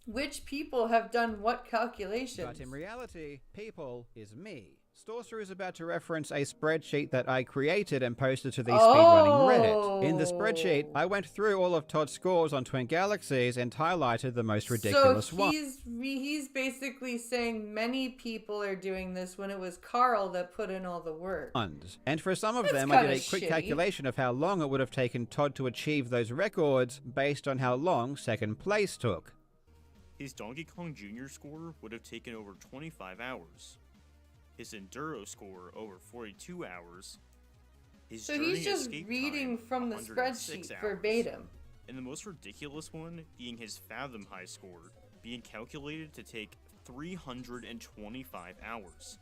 Which people have done what calculations? But in reality, people is me. Storster is about to reference a spreadsheet that I created and posted to the speedrunning Reddit. In the spreadsheet, I went through all of Todd's scores on Twin Galaxies and highlighted the most ridiculous ones. So he's basically saying many people are doing this when it was Carl that put in all the work. And for some of them, I did a quick calculation of how long it would have taken Todd to achieve those records based on how long second place took. His Donkey Kong Jr. score would have taken over 25 hours. his enduro score over 42 hours, his So journey he's just escape reading time, from the 106 spreadsheet hours, verbatim. and the most ridiculous one being his Fathom High score, being calculated to take 325 hours.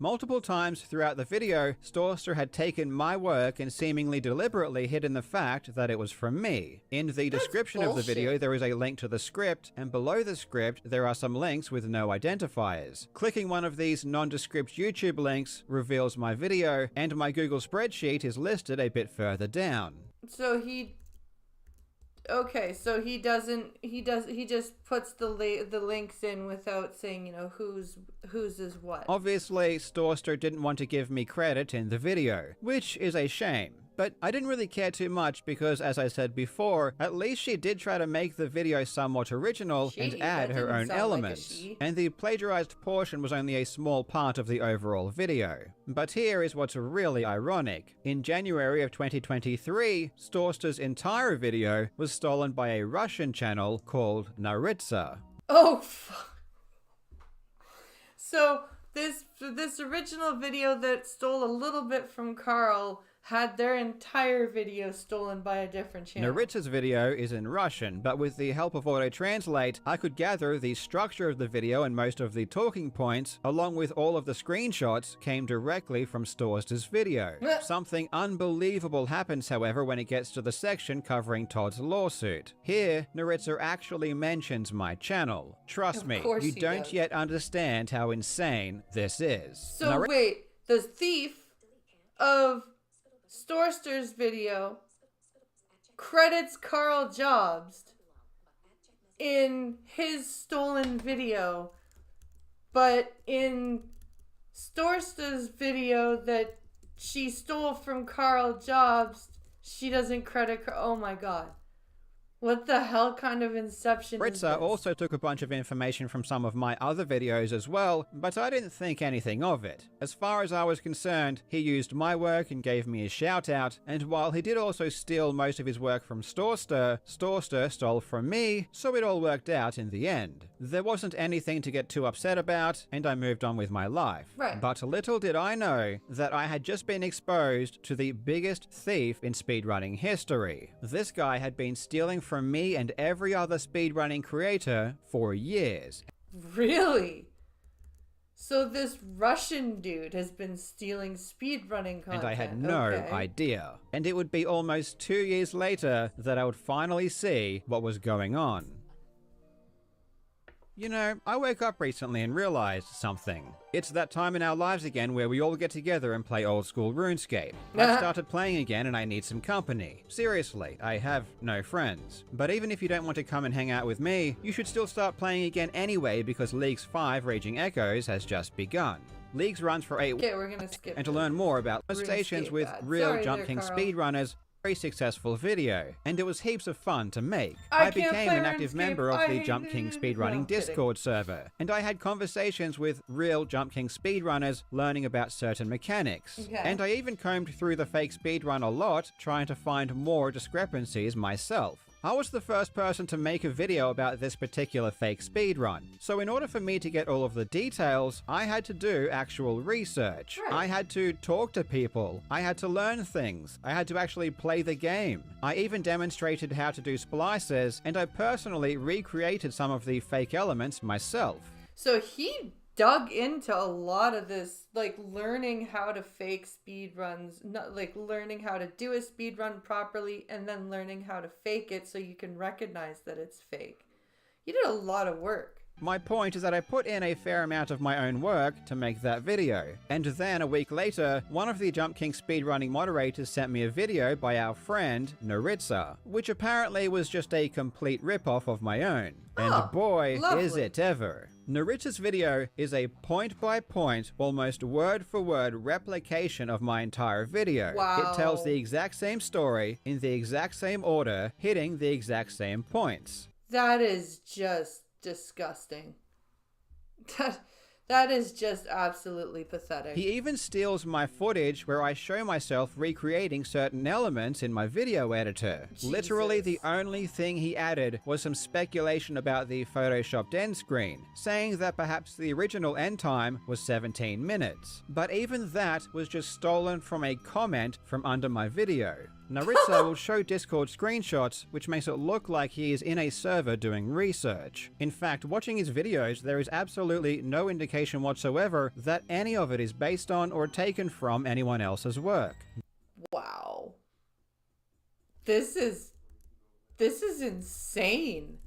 Multiple times throughout the video, Storster had taken my work and seemingly deliberately hidden the fact that it was from me. In the description of the video, there is a link to the script, and below the script, there are some links with no identifiers. Clicking one of these nondescript YouTube links reveals my video, and my Google spreadsheet is listed a bit further down. So he just puts the links in without saying, you know, whose is what. Obviously, Storster didn't want to give me credit in the video, which is a shame. But I didn't really care too much because, as I said before, at least she did try to make the video somewhat original and add her own elements. And the plagiarized portion was only a small part of the overall video. But here is what's really ironic. In January of 2023, Storster's entire video was stolen by a Russian channel called Naritsa. Oh, fuck. So this original video that stole a little bit from Carl had their entire video stolen by a different channel. Naritsa's video is in Russian, but with the help of auto-translate, I could gather the structure of the video and most of the talking points, along with all of the screenshots, came directly from Storster's video. Something unbelievable happens, however, when it gets to the section covering Todd's lawsuit. Here, Naritsa actually mentions my channel. Trust me, you don't yet understand how insane this is. So wait, the thief of Storster's video credits Carl Jobs in his stolen video, but in Storster's video that she stole from Carl Jobs, she doesn't credit Oh my god. What the hell kind of inception is this? Naritsa also took a bunch of information from some of my other videos as well, but I didn't think anything of it. As far as I was concerned, he used my work and gave me a shout out, and while he did also steal most of his work from Storster, Storster stole from me, so it all worked out in the end. There wasn't anything to get too upset about, and I moved on with my life. Right. But little did I know that I had just been exposed to the biggest thief in speedrunning history. This guy had been stealing from me and every other speedrunning creator for years. Really? So this Russian dude has been stealing speedrunning content. And I had no idea. And it would be almost 2 years later that I would finally see what was going on. You know, I woke up recently and realized something. It's that time in our lives again where we all get together and play old school RuneScape. I've started playing again and I need some company. Seriously, I have no friends. But even if you don't want to come and hang out with me, you should still start playing again anyway because Leagues 5 Raging Echoes has just begun. Leagues runs for 8 weeks, we're gonna skip and to learn more about stations with real Jump King speedrunners, very successful video, and it was heaps of fun to make. I became an active member of the Jump King speedrunning Discord server, and I had conversations with real Jump King speedrunners learning about certain mechanics. And I even combed through the fake speedrun a lot, trying to find more discrepancies myself. I was the first person to make a video about this particular fake speedrun, so in order for me to get all of the details, I had to do actual research. I had to talk to people. I had to learn things. I had to actually play the game. I even demonstrated how to do splices, and I personally recreated some of the fake elements myself. So he dug into a lot of this, like learning how to fake speed runs, not like learning how to do a speed run properly and then learning how to fake it so you can recognize that it's fake. You did a lot of work. My point is that I put in a fair amount of my own work to make that video. And then a week later, one of the Jump King speedrunning moderators sent me a video by our friend Naritsa, which apparently was just a complete ripoff of my own. And boy, is it ever. Naritsa's video is a point-by-point, almost word-for-word replication of my entire video. It tells the exact same story, in the exact same order, hitting the exact same points. That is just disgusting. That is just absolutely pathetic. He even steals my footage where I show myself recreating certain elements in my video editor. Literally the only thing he added was some speculation about the photoshopped end screen, saying that perhaps the original end time was 17 minutes. But even that was just stolen from a comment from under my video. Naritza will show Discord screenshots, which makes it look like he is in a server doing research. In fact, watching his videos, there is absolutely no indication whatsoever that any of it is based on or taken from anyone else's work. Wow. This is insane.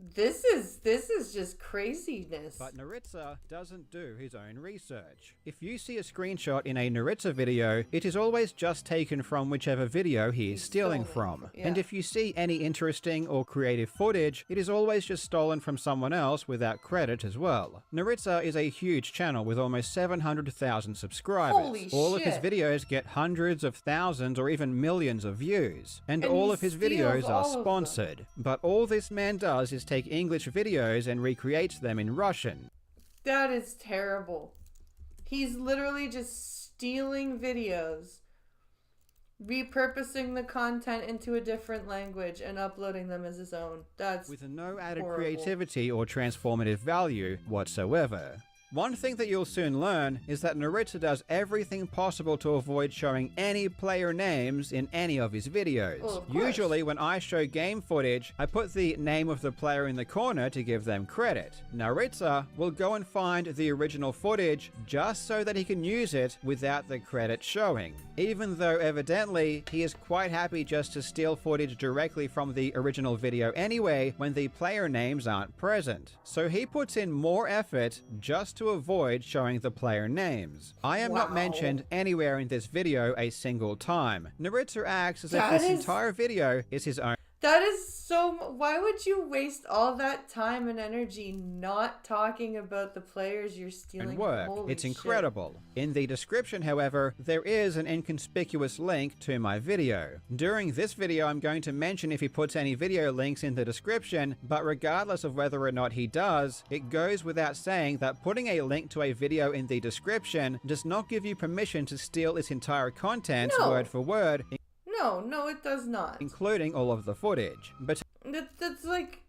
This is just craziness. But Naritza doesn't do his own research. If you see a screenshot in a Naritza video, it is always just taken from whichever video he is stealing from. Yeah. And if you see any interesting or creative footage, it is always just stolen from someone else without credit as well. Naritza is a huge channel with almost 700,000 subscribers. Holy all of his shit. videos get hundreds of thousands or even millions of views. And And all he of his steals videos are all of them. sponsored. But all this man does is take English videos and recreates them in Russian. That is terrible. He's literally just stealing videos, repurposing the content into a different language, and uploading them as his own. That's with no added horrible. creativity or transformative value whatsoever. One thing that you'll soon learn is that Naritza does everything possible to avoid showing any player names in any of his videos. Well, of course. Usually when I show game footage, I put the name of the player in the corner to give them credit. Naritza will go and find the original footage just so that he can use it without the credit showing, even though evidently he is quite happy just to steal footage directly from the original video anyway when the player names aren't present. So he puts in more effort just to avoid showing the player names. I am not Wow. mentioned anywhere in this video a single time. Naritza acts as if That this is- entire video is his own. That is so. Why would you waste all that time and energy not talking about the players you're stealing? Work. Holy It's shit. incredible. In the description, however, there is an inconspicuous link to my video. During this video, I'm going to mention if he puts any video links in the description, but regardless of whether or not he does, it goes without saying that putting a link to a video in the description does not give you permission to steal its entire content No. word for word, No, it does not. including all of the footage. But That's like,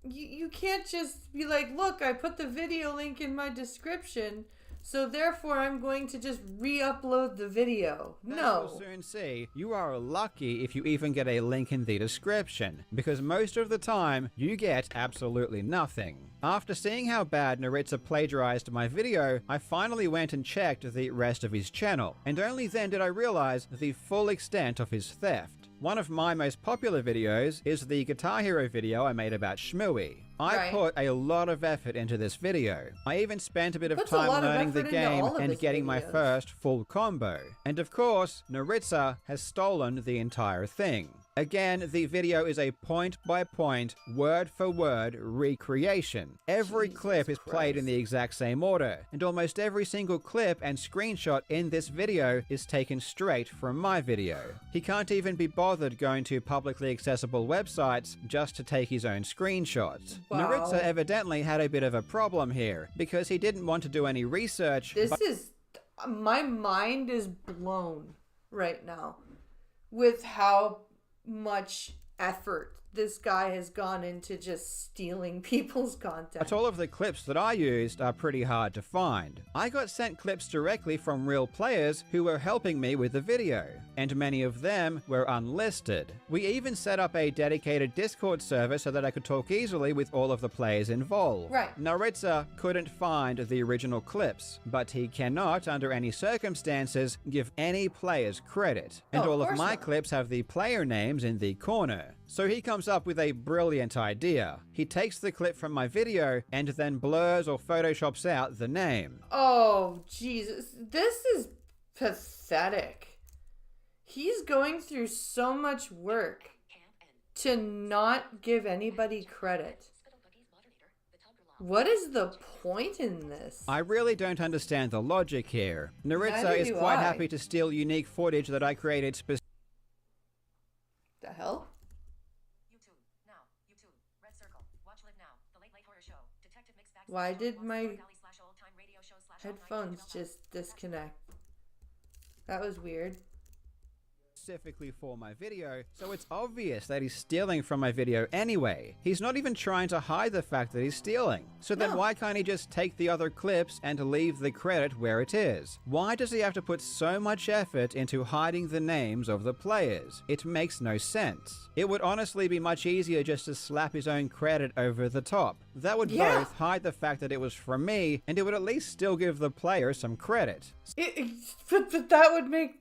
you can't just be like, look, I put the video link in my description, so therefore I'm going to just re-upload the video. As No. you'll soon see, you are lucky if you even get a link in the description, because most of the time, you get absolutely nothing. After seeing how bad Naritza plagiarized my video, I finally went and checked the rest of his channel, and only then did I realize the full extent of his theft. One of my most popular videos is the Guitar Hero video I made about Shmooey. I Right. put a lot of effort into this video. I even spent a bit of Puts a time lot of learning the effort into game all of and his getting my videos. first full combo. And of course, Naritza has stolen the entire thing. Again, the video is a point-by-point, word-for-word recreation. Every Jesus clip is played in Christ. the exact same order, and almost every single clip and screenshot in this video is taken straight from my video. He can't even be bothered going to publicly accessible websites just to take his own screenshots. Wow. Naritza evidently had a bit of a problem here, because he didn't want to do any research. This is, my mind is blown right now with how much effort this guy has gone into just stealing people's content. But all of the clips that I used are pretty hard to find. I got sent clips directly from real players who were helping me with the video, and many of them were unlisted. We even set up a dedicated Discord server so that I could talk easily with all of the players involved. Right. Naritza couldn't find the original clips, but he cannot, under any circumstances, give any players credit. And Oh, of all of course my not. clips have the player names in the corner. So he comes up with a brilliant idea. He takes the clip from my video and then blurs or photoshops out the name. Oh, Jesus. This is pathetic. He's going through so much work to not give anybody credit. What is the point in this? I really don't understand the logic here. Naritza Neither is do quite I. happy to steal unique footage that I created specifically. The hell? YouTube, now, YouTube, red circle, watch live now, the late late horror show, detective mixed bag Why did my headphones just disconnect? That was weird. Specifically for my video, so it's obvious that he's stealing from my video anyway. He's not even trying to hide the fact that he's stealing. So then why can't he just take the other clips and leave the credit where it is? Why does he have to put so much effort into hiding the names of the players? It makes no sense. It would honestly be much easier just to slap his own credit over the top. That would both hide the fact that it was from me, and it would at least still give the player some credit. But that would make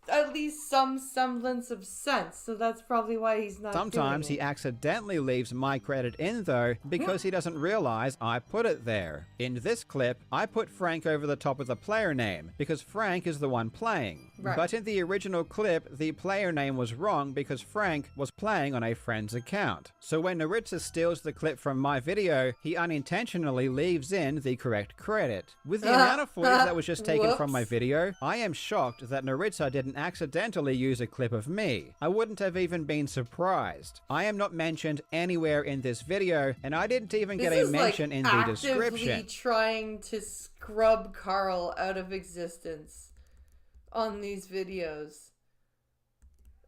at least some semblance of sense, so that's probably why he's not Sometimes doing he it. accidentally leaves my credit in though, because he doesn't realize I put it there. In this clip, I put Frank over the top of the player name, because Frank is the one playing. Right. But in the original clip, the player name was wrong because Frank was playing on a friend's account. So when Naritza steals the clip from my video, he unintentionally leaves in the correct credit. With the amount of footage that was just taken from my video, I am shocked that Naritza didn't accidentally use a clip of me. I wouldn't have even been surprised. I am not mentioned anywhere in this video, and I didn't even get a mention in the description. Actively trying to scrub Carl out of existence on these videos.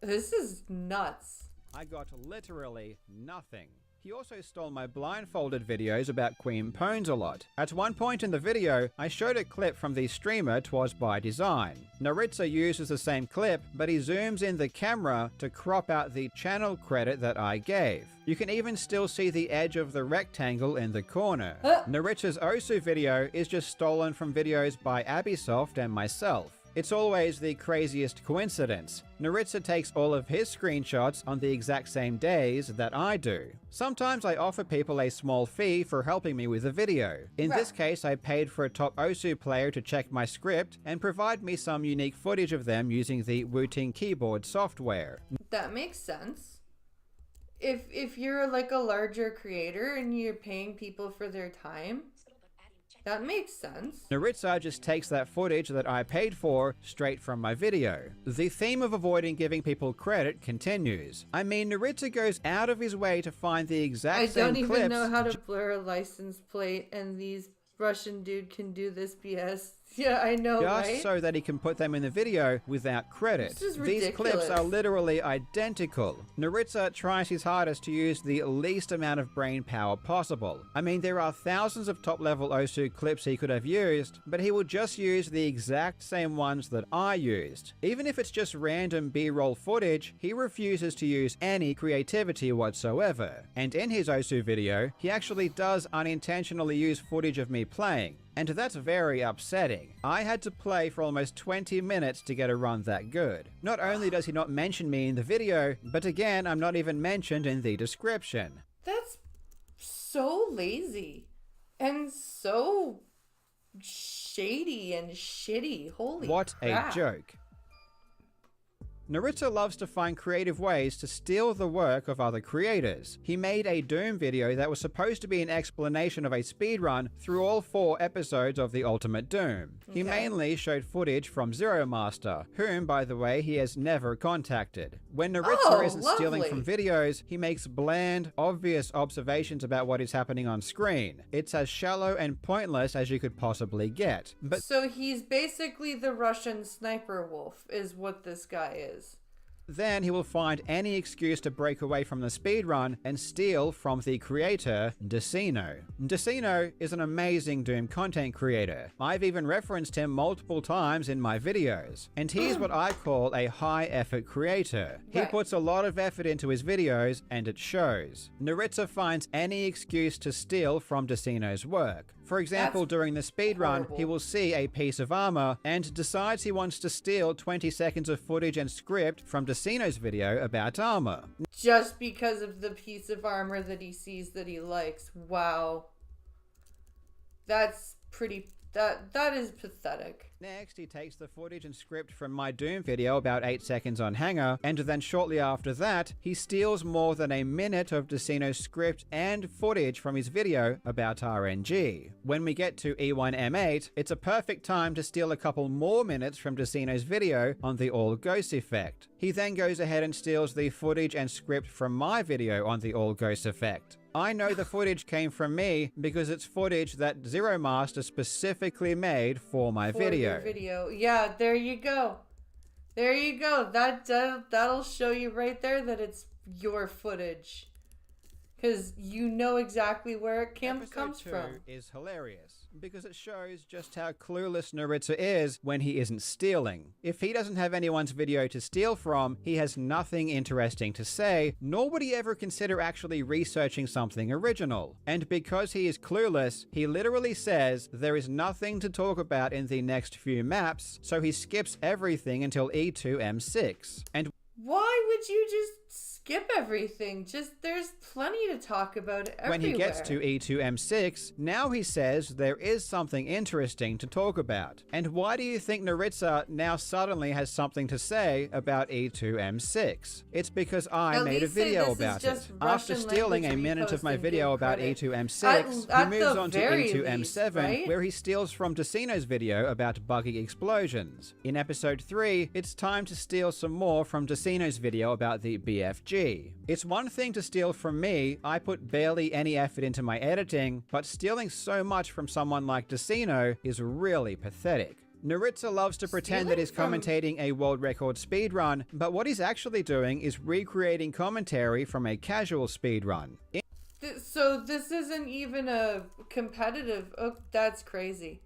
This is nuts. I got literally nothing. He also stole my blindfolded videos about Queen Pones a lot. At one point in the video, I showed a clip from the streamer Twas By Design. Naritza uses the same clip, but he zooms in the camera to crop out the channel credit that I gave. You can even still see the edge of the rectangle in the corner. Naritza's Osu video is just stolen from videos by Abisoft and myself. It's always the craziest coincidence. Naritza takes all of his screenshots on the exact same days that I do. Sometimes I offer people a small fee for helping me with a video. In this case, I paid for a top Osu player to check my script and provide me some unique footage of them using the Wooting keyboard software. That makes sense. If you're like a larger creator and you're paying people for their time, that makes sense. Naritza just takes that footage that I paid for straight from my video. The theme of avoiding giving people credit continues. I mean, Naritza goes out of his way to find the exact same clips. I don't even know how to blur a license plate, and these Russian dude can do this BS. Yeah, I know, just right? so that he can put them in the video without credit. This is These clips ridiculous. are literally identical. Naritza tries his hardest to use the least amount of brain power possible. I mean, there are thousands of top-level Osu clips he could have used, but he will just use the exact same ones that I used. Even if it's just random B-roll footage, he refuses to use any creativity whatsoever. And in his Osu video, he actually does unintentionally use footage of me playing. And that's very upsetting. I had to play for almost 20 minutes to get a run that good. Not only does he not mention me in the video, but again, I'm not even mentioned in the description. That's so lazy and so shady and shitty. Holy What crap. a joke. Naritza loves to find creative ways to steal the work of other creators. He made a Doom video that was supposed to be an explanation of a speedrun through all 4 episodes of the Ultimate Doom. He mainly showed footage from Zero Master, whom, by the way, he has never contacted. When Naritza isn't stealing from videos, he makes bland, obvious observations about what is happening on screen. It's as shallow and pointless as you could possibly get. But so he's basically the Russian sniper wolf, is what this guy is. Then he will find any excuse to break away from the speedrun and steal from the creator, Decino. Decino is an amazing Doom content creator. I've even referenced him multiple times in my videos. And he's what I call a high-effort creator. He puts a lot of effort into his videos, and it shows. Naritza finds any excuse to steal from Decino's work. For example, during the speedrun, he will see a piece of armor and decides he wants to steal 20 seconds of footage and script from Decino's video about armor. Just because of the piece of armor that he sees that he likes. Wow. That's pretty... That is pathetic. Next, he takes the footage and script from my Doom video about 8 seconds on Hangar, and then shortly after that, he steals more than a minute of Decino's script and footage from his video about RNG. When we get to E1M8, it's a perfect time to steal a couple more minutes from Decino's video on the All Ghost effect. He then goes ahead and steals the footage and script from my video on the All Ghost effect. I know the footage came from me because it's footage that Zero Master specifically made for my For video. your video. Yeah, there you go. There you go. That'll show you right there that it's your footage. Because you know exactly where it comes Episode 2 from. is hilarious because it shows just how clueless Naritsa is when he isn't stealing. If he doesn't have anyone's video to steal from, he has nothing interesting to say, nor would he ever consider actually researching something original. And because he is clueless, he literally says there is nothing to talk about in the next few maps, so he skips everything until E2M6. And why would you just skip everything? There's plenty to talk about everywhere. When he gets to E2M6, now he says there is something interesting to talk about. And why do you think Naritsa now suddenly has something to say about E2M6? It's because I made a video about it. After stealing a minute of my video about E2M6, he moves on to E2M7, right? Where he steals from Decino's video about buggy explosions. In episode 3, it's time to steal some more from Decino's video about the BFG. It's one thing to steal from me, I put barely any effort into my editing, but stealing so much from someone like Decino is really pathetic. Naritsa loves to pretend that he's commentating a world record speedrun, but what he's actually doing is recreating commentary from a casual speedrun. So this isn't even a competitive... Oh, that's crazy.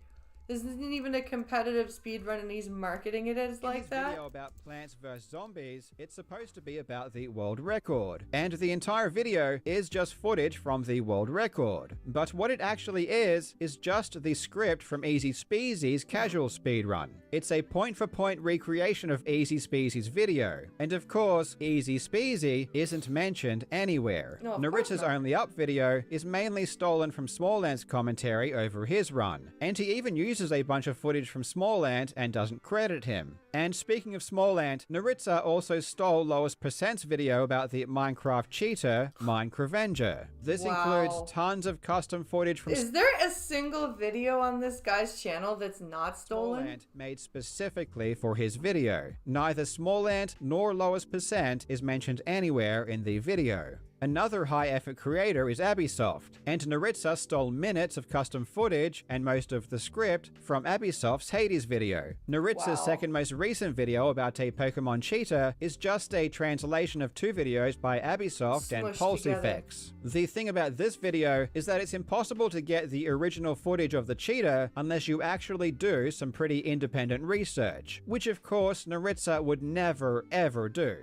This isn't even a competitive speedrun and he's marketing it as like that? In his video about Plants vs. Zombies, it's supposed to be about the world record. And the entire video is just footage from the world record. But what it actually is just the script from Easy Speezy's casual speedrun. It's a point-for-point recreation of Easy Speezy's video. And of course, Easy Speezy isn't mentioned anywhere. No, Naritsa's Only Up video is mainly stolen from Smallland's commentary over his run. And he even uses a bunch of footage from Smallland and doesn't credit him. And speaking of Smallland, Naritsa also stole Lois Percent's video about the Minecraft cheater, Minecravenger. This includes tons of custom footage from... Is there a single video on this guy's channel that's not stolen? Smallland made specifically for his video. Neither Smallland nor Lois Percent is mentioned anywhere in the video. Another high-effort creator is Abisoft, and Naritsa stole minutes of custom footage and most of the script from Abisoft's Hades video. Naritsa's second most recent video about a Pokemon cheater is just a translation of 2 videos by Abisoft and Pulsifex. The thing about this video is that it's impossible to get the original footage of the cheater unless you actually do some pretty independent research, which of course Naritsa would never ever do.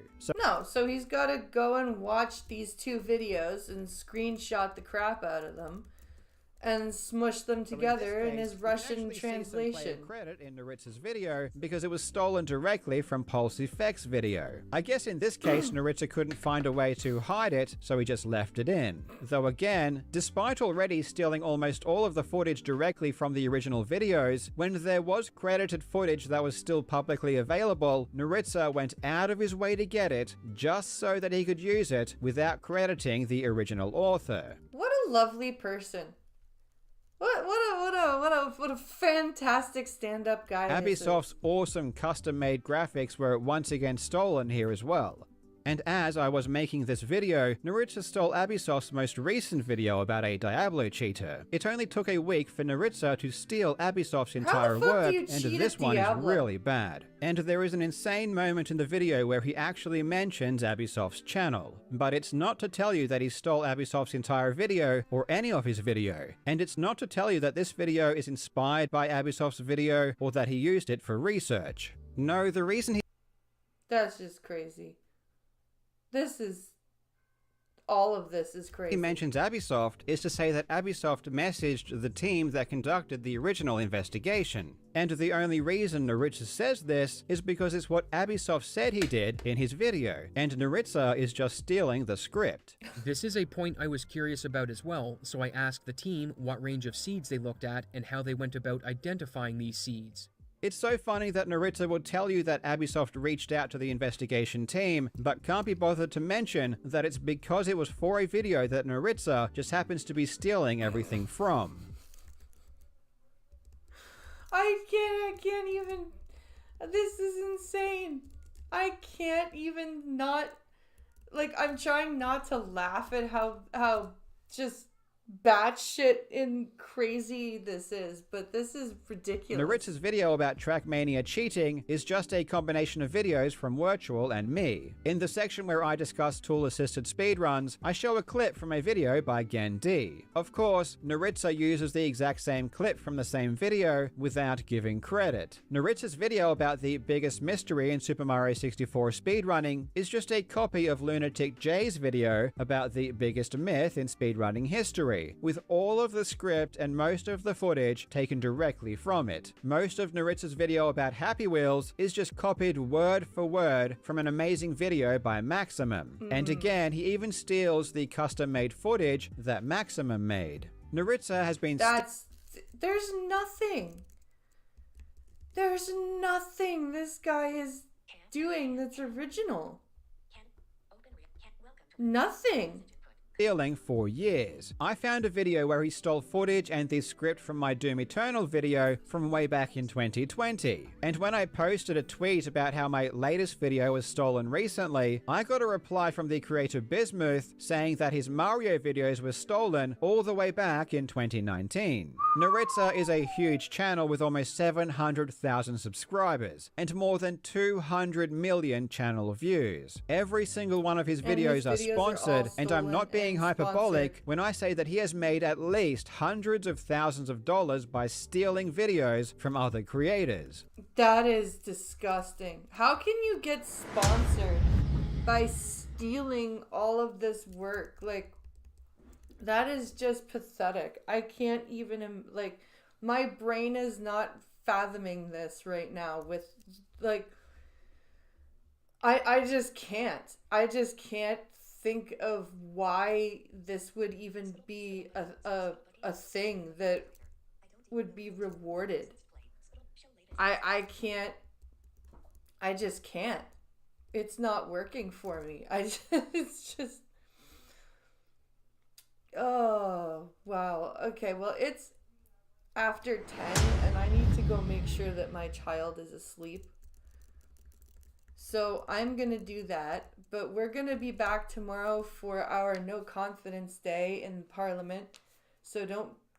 So he's got to go and watch these 2 videos and screenshot the crap out of them and smush them together in his Russian translation. Credit in Naritsa's video because it was stolen directly from Pulsifex video. I guess in this case Naritsa couldn't find a way to hide it, so he just left it in. Though again, despite already stealing almost all of the footage directly from the original videos, when there was credited footage that was still publicly available, Naritsa went out of his way to get it just so that he could use it without crediting the original author. What a lovely person. What a fantastic stand-up guy. Abisoft's awesome custom-made graphics were once again stolen here as well. And as I was making this video, Naritsa stole Abisoft's most recent video about a Diablo cheater. It only took a week for Naritsa to steal Abisoft's entire work, and this one is really bad. And there is an insane moment in the video where he actually mentions Abisoft's channel. But it's not to tell you that he stole Abisoft's entire video, or any of his video. And it's not to tell you that this video is inspired by Abisoft's video, or that he used it for research. No, the reason he... That's just crazy. All of this is crazy. He mentions Abisoft is to say that Abisoft messaged the team that conducted the original investigation. And the only reason Naritsa says this is because it's what Abisoft said he did in his video, and Naritsa is just stealing the script. This is a point I was curious about as well, so I asked the team what range of seeds they looked at and how they went about identifying these seeds. It's so funny that Naritsa would tell you that Abisoft reached out to the investigation team, but can't be bothered to mention that it's because it was for a video that Naritsa just happens to be stealing everything from. I can't even... This is insane. I can't even not... Like, I'm trying not to laugh at how just batshit in crazy this is, but this is ridiculous. Naritz's video about Trackmania cheating is just a combination of videos from Virtual and me. In the section where I discuss tool-assisted speedruns, I show a clip from a video by Gen D. Of course, Naritza uses the exact same clip from the same video without giving credit. Naritza's video about the biggest mystery in Super Mario 64 speedrunning is just a copy of Lunatic J's video about the biggest myth in speedrunning history, with all of the script and most of the footage taken directly from it. Most of Naritza's video about Happy Wheels is just copied word for word from an amazing video by Maximum. And again, he even steals the custom-made footage that Maximum made. Naritza has been... There's nothing. There's nothing this guy is doing that's original. Nothing. Stealing for years. I found a video where he stole footage and the script from my Doom Eternal video from way back in 2020. And when I posted a tweet about how my latest video was stolen recently, I got a reply from the creator Bismuth saying that his Mario videos were stolen all the way back in 2019. Naritza is a huge channel with almost 700,000 subscribers and more than 200 million channel views. Every single one of his videos are sponsored, and I'm not being hyperbolic when I say that he has made at least hundreds of thousands of dollars by stealing videos from other creators. That is disgusting. How can you get sponsored by stealing all of this work? Like, that is just pathetic. I can't even, like, my brain is not fathoming this right now with, like, I just can't. I just can't think of why this would even be a thing that would be rewarded. I can't. I just can't. It's not working for me. It's just. Oh, wow. Okay, well, it's after 10 and I need to go make sure that my child is asleep. So I'm going to do that, but we're going to be back tomorrow for our No Confidence Day in Parliament. So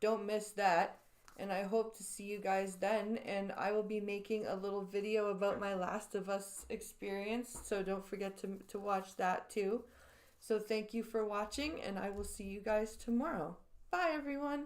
don't miss that. And I hope to see you guys then. And I will be making a little video about my Last of Us experience. So don't forget to watch that too. So thank you for watching, and I will see you guys tomorrow. Bye, everyone.